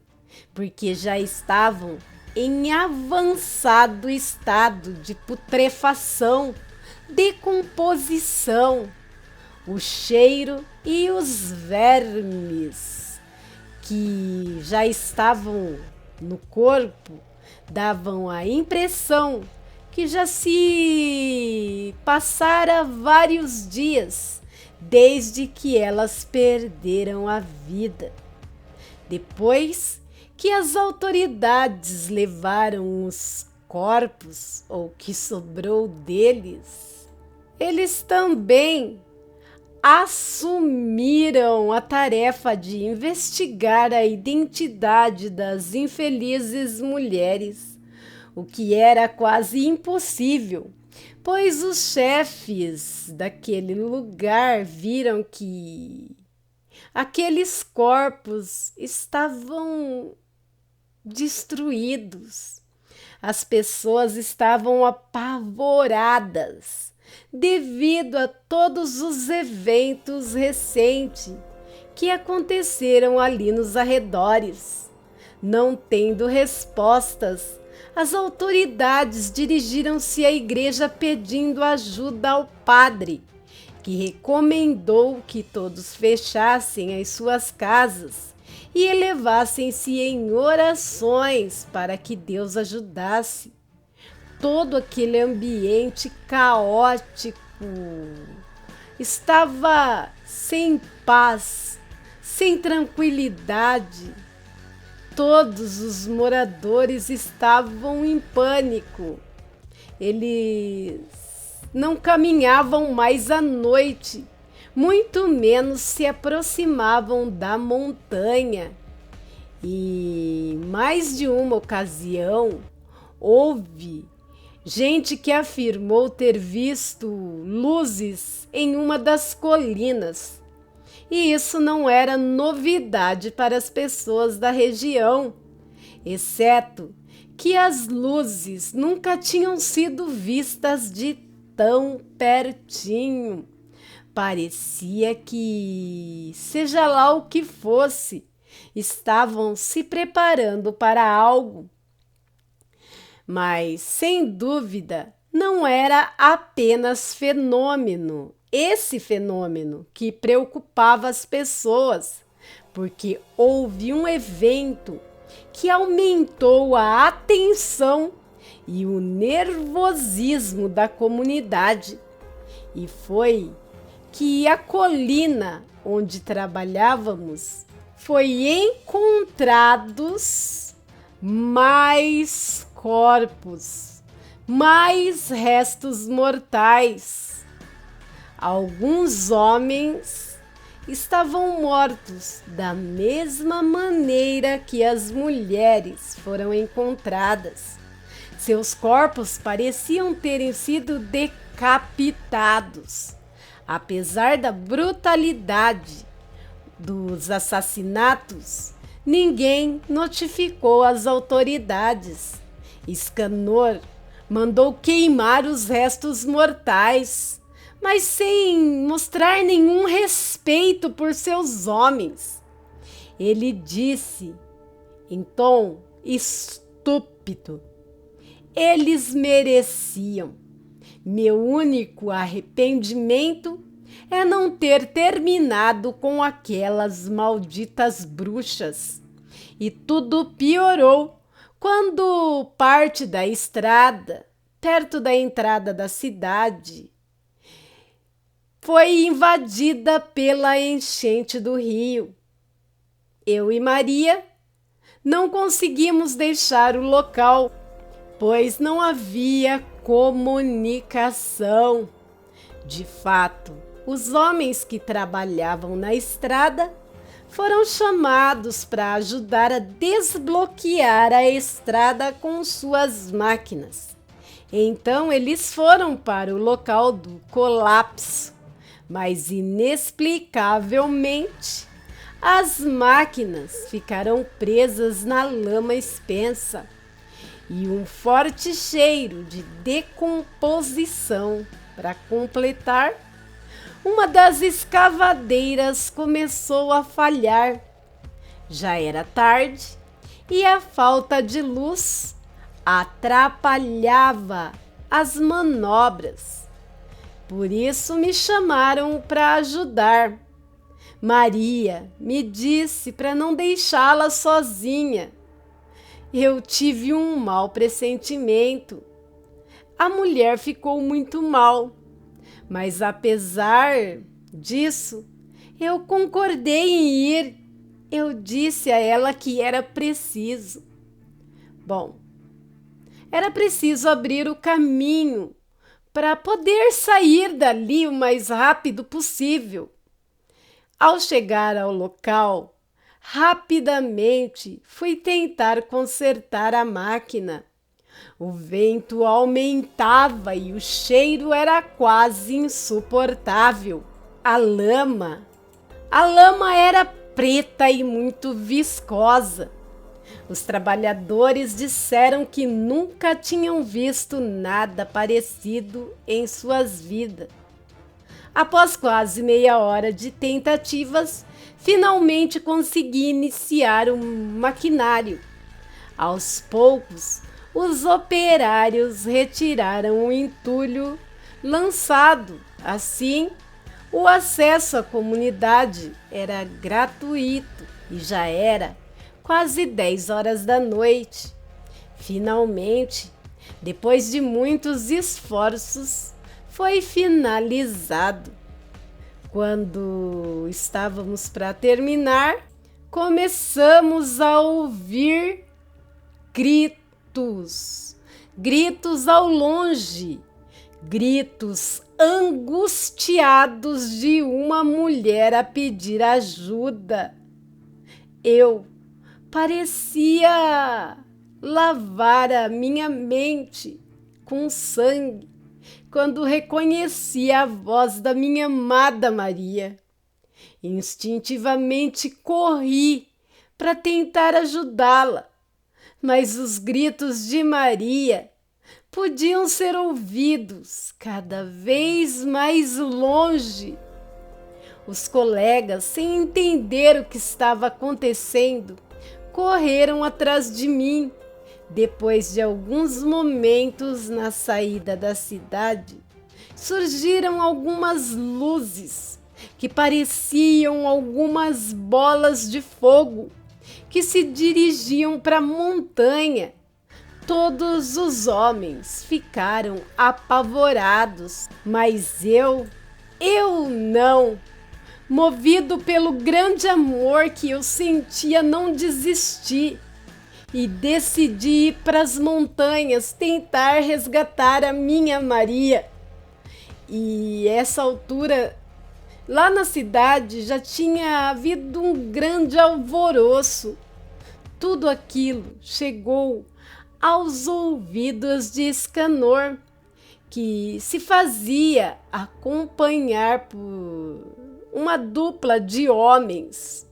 porque já estavam em avançado estado de putrefação, decomposição. O cheiro e os vermes que já estavam no corpo davam a impressão que já se passara vários dias desde que elas perderam a vida. Depois que as autoridades levaram os corpos, ou que sobrou deles, eles também assumiram a tarefa de investigar a identidade das infelizes mulheres, o que era quase impossível, pois os chefes daquele lugar viram que aqueles corpos estavam destruídos. As pessoas estavam apavoradas devido a todos os eventos recentes que aconteceram ali nos arredores. Não tendo respostas, as autoridades dirigiram-se à igreja pedindo ajuda ao padre, que recomendou que todos fechassem as suas casas e elevassem-se em orações para que Deus ajudasse. Todo aquele ambiente caótico estava sem paz, sem tranquilidade. Todos os moradores estavam em pânico. Eles não caminhavam mais à noite, muito menos se aproximavam da montanha. E mais de uma ocasião houve gente que afirmou ter visto luzes em uma das colinas. E isso não era novidade para as pessoas da região, exceto que as luzes nunca tinham sido vistas de tão pertinho. Parecia que, seja lá o que fosse, estavam se preparando para algo. Mas, sem dúvida, não era apenas fenômeno, esse fenômeno que preocupava as pessoas, porque houve um evento que aumentou a atenção e o nervosismo da comunidade. E foi que a colina onde trabalhávamos foi encontrados mais corpos, mais restos mortais. Alguns homens estavam mortos da mesma maneira que as mulheres foram encontradas. Seus corpos pareciam terem sido decapitados. Apesar da brutalidade dos assassinatos, ninguém notificou as autoridades. Escanor mandou queimar os restos mortais, mas sem mostrar nenhum respeito por seus homens. Ele disse, em tom estúpido: eles mereciam. Meu único arrependimento é não ter terminado com aquelas malditas bruxas. E tudo piorou quando parte da estrada, perto da entrada da cidade, foi invadida pela enchente do rio. Eu e Maria não conseguimos deixar o local, pois não havia comunicação. De fato, os homens que trabalhavam na estrada foram chamados para ajudar a desbloquear a estrada com suas máquinas. Então eles foram para o local do colapso, mas inexplicavelmente as máquinas ficaram presas na lama espessa e um forte cheiro de decomposição. Para completar, uma das escavadeiras começou a falhar. Já era tarde e a falta de luz atrapalhava as manobras. Por isso me chamaram para ajudar. Maria me disse para não deixá-la sozinha. Eu tive um mau pressentimento. A mulher ficou muito mal, mas apesar disso, eu concordei em ir. Eu disse a ela que era preciso. Bom, era preciso abrir o caminho para poder sair dali o mais rápido possível. Ao chegar ao local, rapidamente fui tentar consertar a máquina. O vento aumentava e o cheiro era quase insuportável. A lama era preta e muito viscosa. Os trabalhadores disseram que nunca tinham visto nada parecido em suas vidas. Após quase meia hora de tentativas, finalmente consegui iniciar o maquinário. Aos poucos, os operários retiraram o entulho lançado. Assim, o acesso à comunidade era gratuito e já era quase 10 horas da noite. Finalmente, depois de muitos esforços, foi finalizado. Quando estávamos para terminar, começamos a ouvir gritos ao longe, gritos angustiados de uma mulher a pedir ajuda. Eu parecia lavar a minha mente com sangue quando reconheci a voz da minha amada Maria. Instintivamente corri para tentar ajudá-la, mas os gritos de Maria podiam ser ouvidos cada vez mais longe. Os colegas, sem entender o que estava acontecendo, correram atrás de mim, Depois de alguns momentos na saída da cidade, surgiram algumas luzes que pareciam algumas bolas de fogo que se dirigiam para a montanha. Todos os homens ficaram apavorados, mas eu não. Movido pelo grande amor que eu sentia, não desisti e decidi ir para as montanhas tentar resgatar a minha Maria. E essa altura, lá na cidade, já tinha havido um grande alvoroço. Tudo aquilo chegou aos ouvidos de Escanor, que se fazia acompanhar por uma dupla de homens.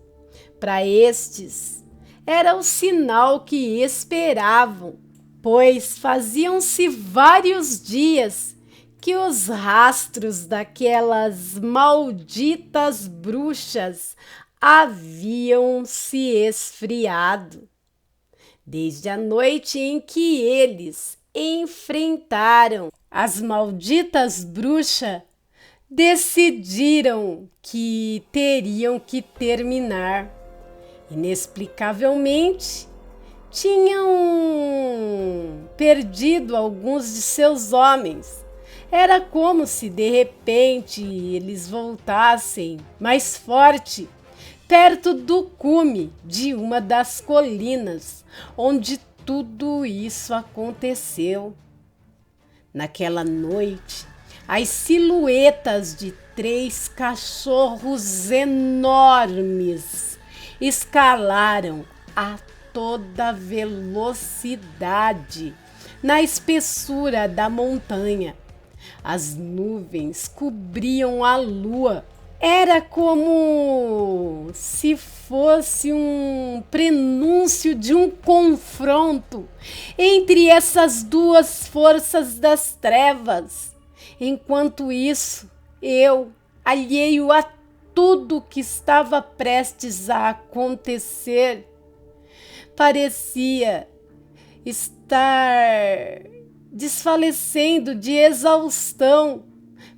Para estes, era o sinal que esperavam, pois faziam-se vários dias que os rastros daquelas malditas bruxas haviam se esfriado. Desde a noite em que eles enfrentaram as malditas bruxas, decidiram que teriam que terminar. Inexplicavelmente, tinham perdido alguns de seus homens. Era como se de repente eles voltassem mais forte, perto do cume de uma das colinas onde tudo isso aconteceu. Naquela noite, as silhuetas de 3 cachorros enormes escalaram a toda velocidade na espessura da montanha. As nuvens cobriam a lua. Era como se fosse um prenúncio de um confronto entre essas duas forças das trevas. Enquanto isso, eu, alheio a tudo que estava prestes a acontecer, parecia estar desfalecendo de exaustão,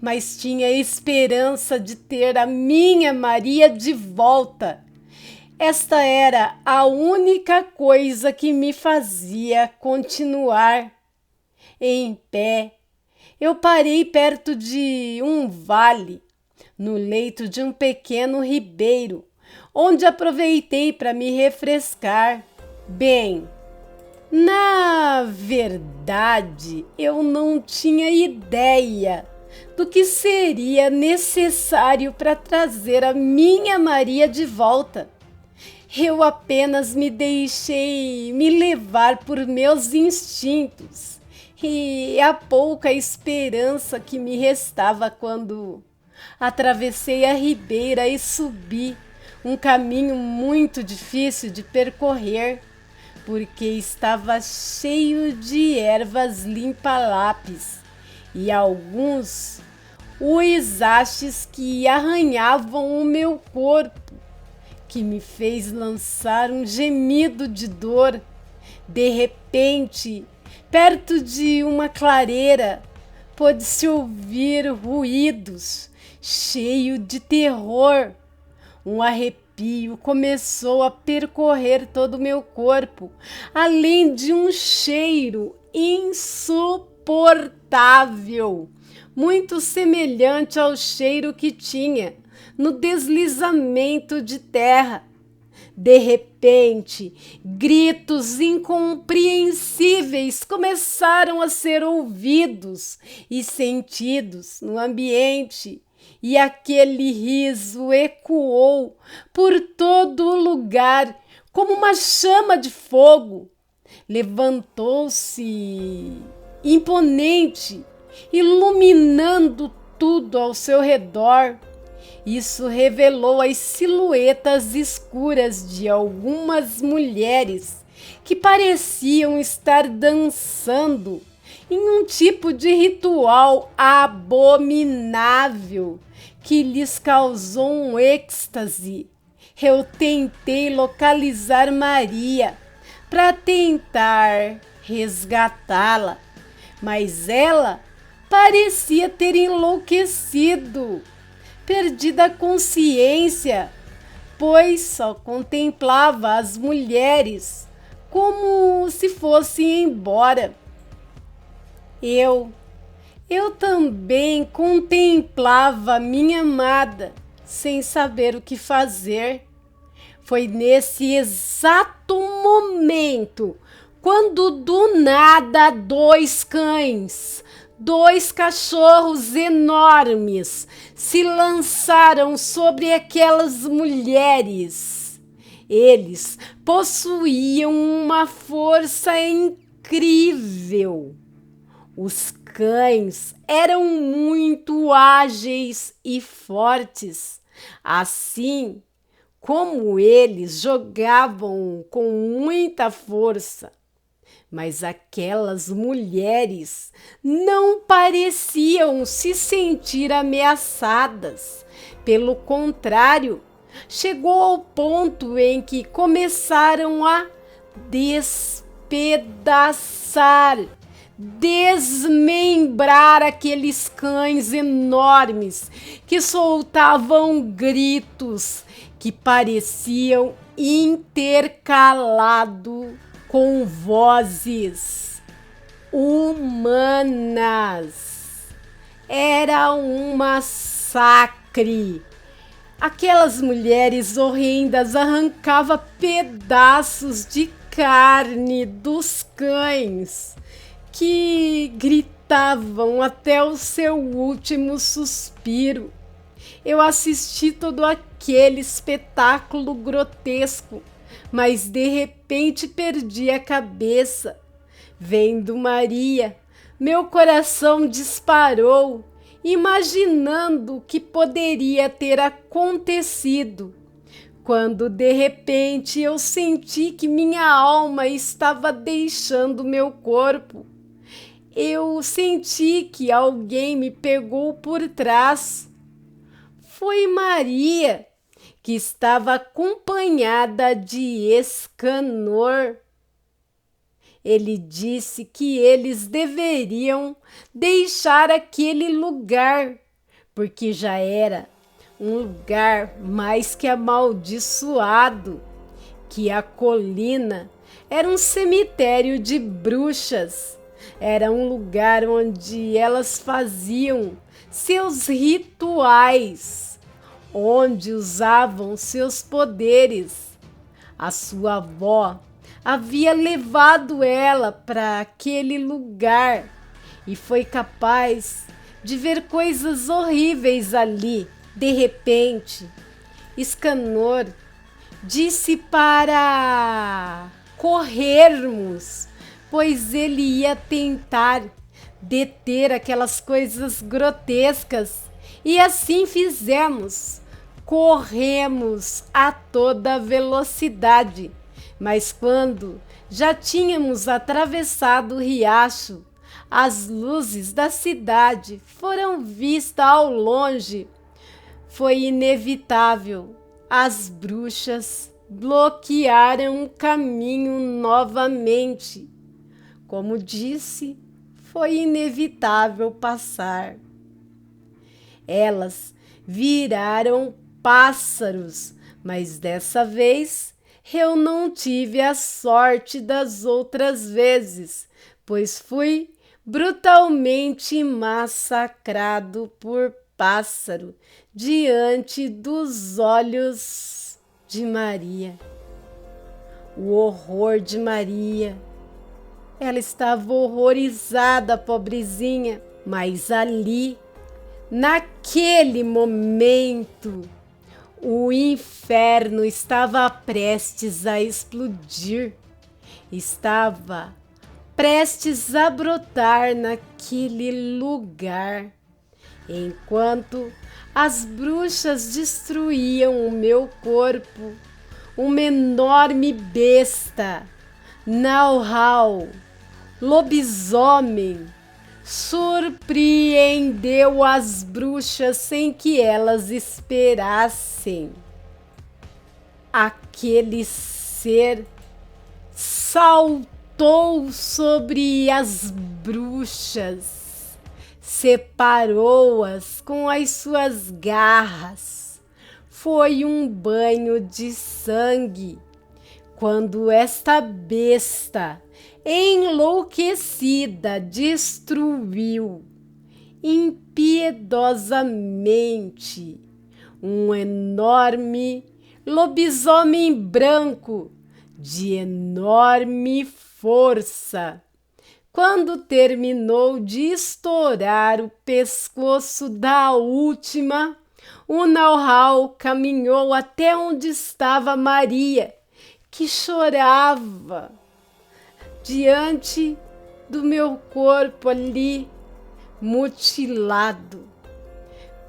mas tinha esperança de ter a minha Maria de volta. Esta era a única coisa que me fazia continuar em pé. Eu parei perto de um vale, no leito de um pequeno ribeiro, onde aproveitei para me refrescar. Bem, na verdade, eu não tinha ideia do que seria necessário para trazer a minha Maria de volta. Eu apenas me deixei me levar por meus instintos e a pouca esperança que me restava quando atravessei a ribeira e subi um caminho muito difícil de percorrer, porque estava cheio de ervas limpa-lápis e alguns uizastes que arranhavam o meu corpo, que me fez lançar um gemido de dor. De repente, perto de uma clareira, pôde-se ouvir ruídos, cheio de terror. Um arrepio começou a percorrer todo o meu corpo, além de um cheiro insuportável, muito semelhante ao cheiro que tinha no deslizamento de terra. De repente, gritos incompreensíveis começaram a ser ouvidos e sentidos no ambiente, e aquele riso ecoou por todo o lugar como uma chama de fogo. Levantou-se imponente, iluminando tudo ao seu redor. Isso revelou as silhuetas escuras de algumas mulheres que pareciam estar dançando em um tipo de ritual abominável que lhes causou um êxtase. Eu tentei localizar Maria para tentar resgatá-la, mas ela parecia ter enlouquecido, perdida a consciência, pois só contemplava as mulheres como se fossem embora. Eu também contemplava minha amada, sem saber o que fazer. Foi nesse exato momento, quando do nada dois cachorros enormes se lançaram sobre aquelas mulheres. Eles possuíam uma força incrível. Os cães eram muito ágeis e fortes, assim como eles jogavam com muita força. Mas aquelas mulheres não pareciam se sentir ameaçadas. Pelo contrário, chegou ao ponto em que começaram a desmembrar aqueles cães enormes que soltavam gritos que pareciam intercalados com vozes humanas. Era um massacre. Aquelas mulheres horrendas arrancavam pedaços de carne dos cães, que gritavam até o seu último suspiro. Eu assisti todo aquele espetáculo grotesco, mas de repente perdi a cabeça. Vendo Maria, meu coração disparou, imaginando o que poderia ter acontecido. Quando de repente eu senti que minha alma estava deixando meu corpo. Eu senti que alguém me pegou por trás. Foi Maria, que estava acompanhada de Escanor. Ele disse que eles deveriam deixar aquele lugar, porque já era um lugar mais que amaldiçoado, que a colina era um cemitério de bruxas, era um lugar onde elas faziam seus rituais, onde usavam seus poderes. A sua avó havia levado ela para aquele lugar e foi capaz de ver coisas horríveis ali. De repente, Escanor disse para corrermos, pois ele ia tentar deter aquelas coisas grotescas, e assim fizemos. Corremos a toda velocidade, mas quando já tínhamos atravessado o riacho, as luzes da cidade foram vistas ao longe. Foi inevitável. As bruxas bloquearam o caminho novamente. Como disse, foi inevitável passar. Elas viraram pássaros, mas dessa vez eu não tive a sorte das outras vezes, pois fui brutalmente massacrado por pássaro diante dos olhos de Maria. O horror de Maria. Ela estava horrorizada, pobrezinha, mas ali, naquele momento, o inferno estava prestes a explodir, estava prestes a brotar naquele lugar. Enquanto as bruxas destruíam o meu corpo, uma enorme besta, Nauhal, lobisomem, surpreendeu as bruxas sem que elas esperassem. Aquele ser saltou sobre as bruxas, separou-as com as suas garras. Foi um banho de sangue quando esta besta enlouquecida destruiu impiedosamente um enorme lobisomem branco de enorme força. Quando terminou de estourar o pescoço da última, o Nauhal caminhou até onde estava Maria, que chorava diante do meu corpo ali, mutilado.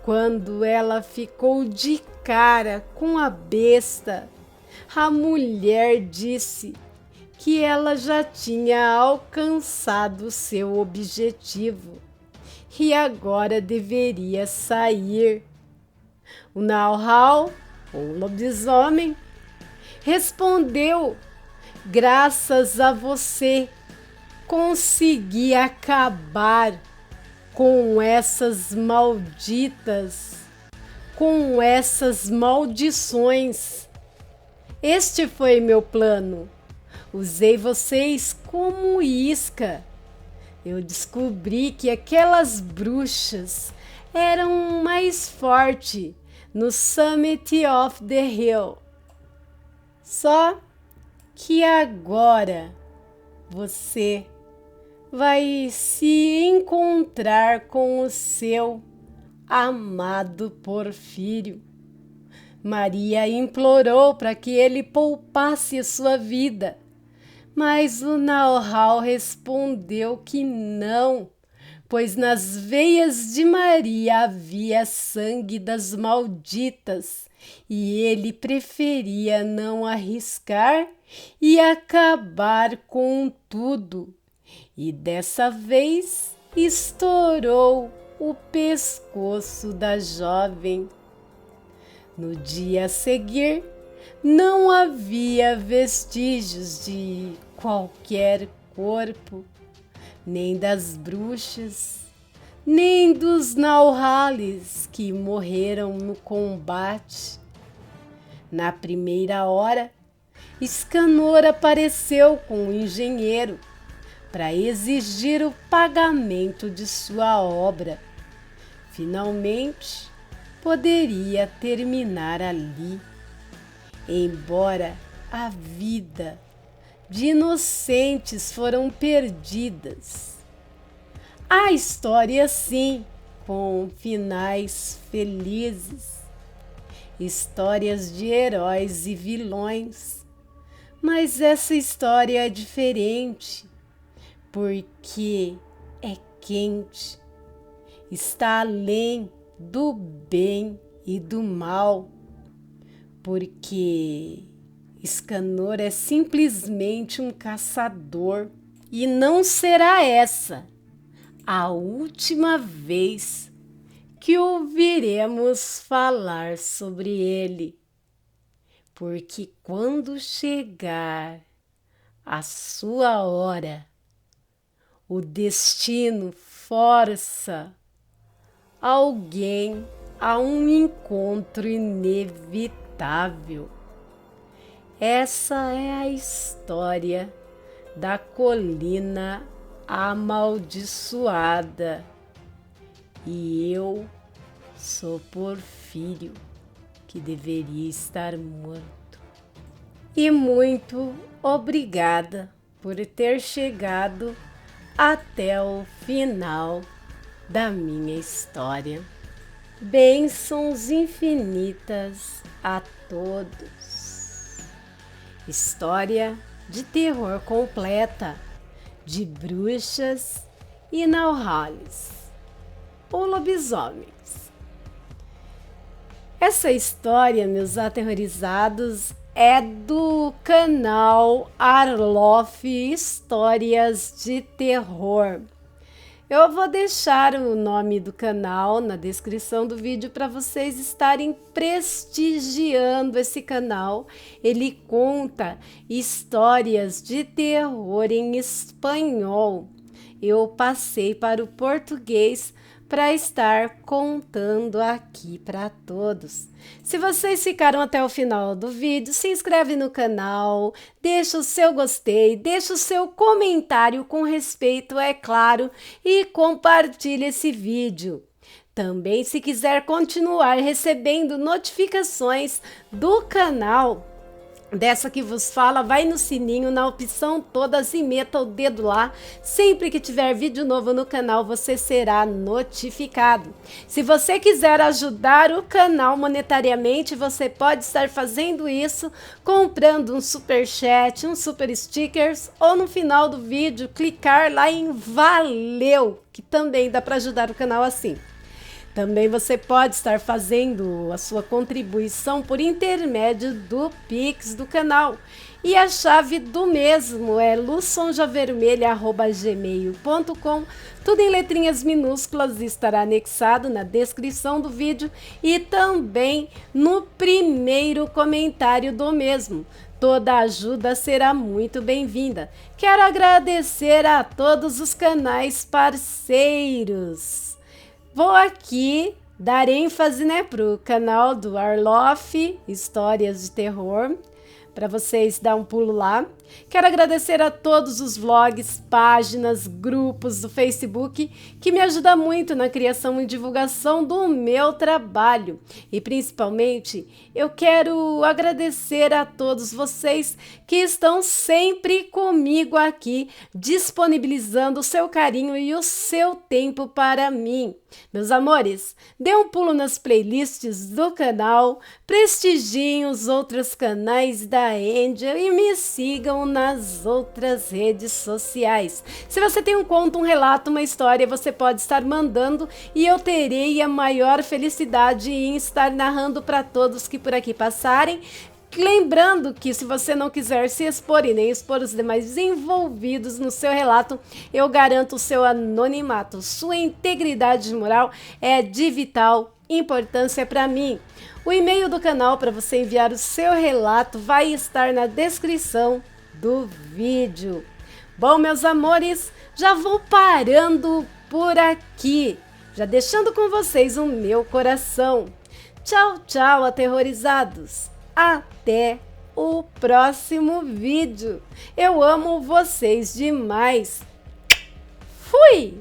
Quando ela ficou de cara com a besta, a mulher disse que ela já tinha alcançado seu objetivo e agora deveria sair. O Nauhal, o lobisomem, respondeu: graças a você, consegui acabar com essas maldições. Este foi meu plano. Usei vocês como isca. Eu descobri que aquelas bruxas eram mais fortes no Summit of the Hill. Só que agora você vai se encontrar com o seu amado Porfírio. Maria implorou para que ele poupasse sua vida, mas o Nauhal respondeu que não, pois nas veias de Maria havia sangue das malditas e ele preferia não arriscar e acabar com tudo. E dessa vez estourou o pescoço da jovem. No dia a seguir, não havia vestígios de qualquer corpo, nem das bruxas, nem dos Nauhales que morreram no combate. Na primeira hora, Escanor apareceu com o engenheiro para exigir o pagamento de sua obra. Finalmente, poderia terminar ali, embora a vida de inocentes foram perdidas. Há histórias, sim, com finais felizes, histórias de heróis e vilões, mas essa história é diferente, porque é quente, está além do bem e do mal, porque Escanor é simplesmente um caçador e não será essa a última vez que ouviremos falar sobre ele, porque quando chegar a sua hora, o destino força alguém a um encontro inevitável. Essa é a história da colina amaldiçoada. E eu sou Porfírio, que deveria estar morto. E muito obrigada por ter chegado até o final da minha história. Bênçãos infinitas a todos. História de terror completa de bruxas e Nauhales, ou lobisomens. Essa história, meus aterrorizados, é do canal Arlof Histórias de Terror. Eu vou deixar o nome do canal na descrição do vídeo para vocês estarem prestigiando esse canal. Ele conta histórias de terror em espanhol. Eu passei para o português para estar contando aqui para todos. Se vocês ficaram até o final do vídeo, se inscreve no canal, deixa o seu gostei, deixa o seu comentário com respeito, é claro, e compartilha esse vídeo. Também, se quiser continuar recebendo notificações do canal, dessa que vos fala, vai no sininho, na opção todas e meta o dedo lá. Sempre que tiver vídeo novo no canal, você será notificado. Se você quiser ajudar o canal monetariamente, você pode estar fazendo isso comprando um super chat, um super stickers, ou no final do vídeo clicar lá em valeu, que também dá para ajudar o canal assim. Também você pode estar fazendo a sua contribuição por intermédio do Pix do canal. E a chave do mesmo é luçonjavermelha@gmail.com. Tudo em letrinhas minúsculas, estará anexado na descrição do vídeo e também no primeiro comentário do mesmo. Toda ajuda será muito bem-vinda. Quero agradecer a todos os canais parceiros. Vou aqui dar ênfase, pro canal do Arlof, Histórias de Terror, para vocês dar um pulo lá. Quero agradecer a todos os vlogs, páginas, grupos do Facebook, que me ajudam muito na criação e divulgação do meu trabalho. E principalmente, eu quero agradecer a todos vocês que estão sempre comigo aqui, disponibilizando o seu carinho e o seu tempo para mim. Meus amores, dê um pulo nas playlists do canal, prestigiem os outros canais da Angel e me sigam nas outras redes sociais. Se você tem um conto, um relato, uma história, você pode estar mandando e eu terei a maior felicidade em estar narrando para todos que por aqui passarem. Lembrando que se você não quiser se expor e nem expor os demais envolvidos no seu relato, eu garanto o seu anonimato. Sua integridade moral é de vital importância para mim. O e-mail do canal para você enviar o seu relato vai estar na descrição do vídeo. Bom, meus amores, já vou parando por aqui, já deixando com vocês o meu coração. Tchau, tchau, aterrorizados. Até o próximo vídeo. Eu amo vocês demais. Fui!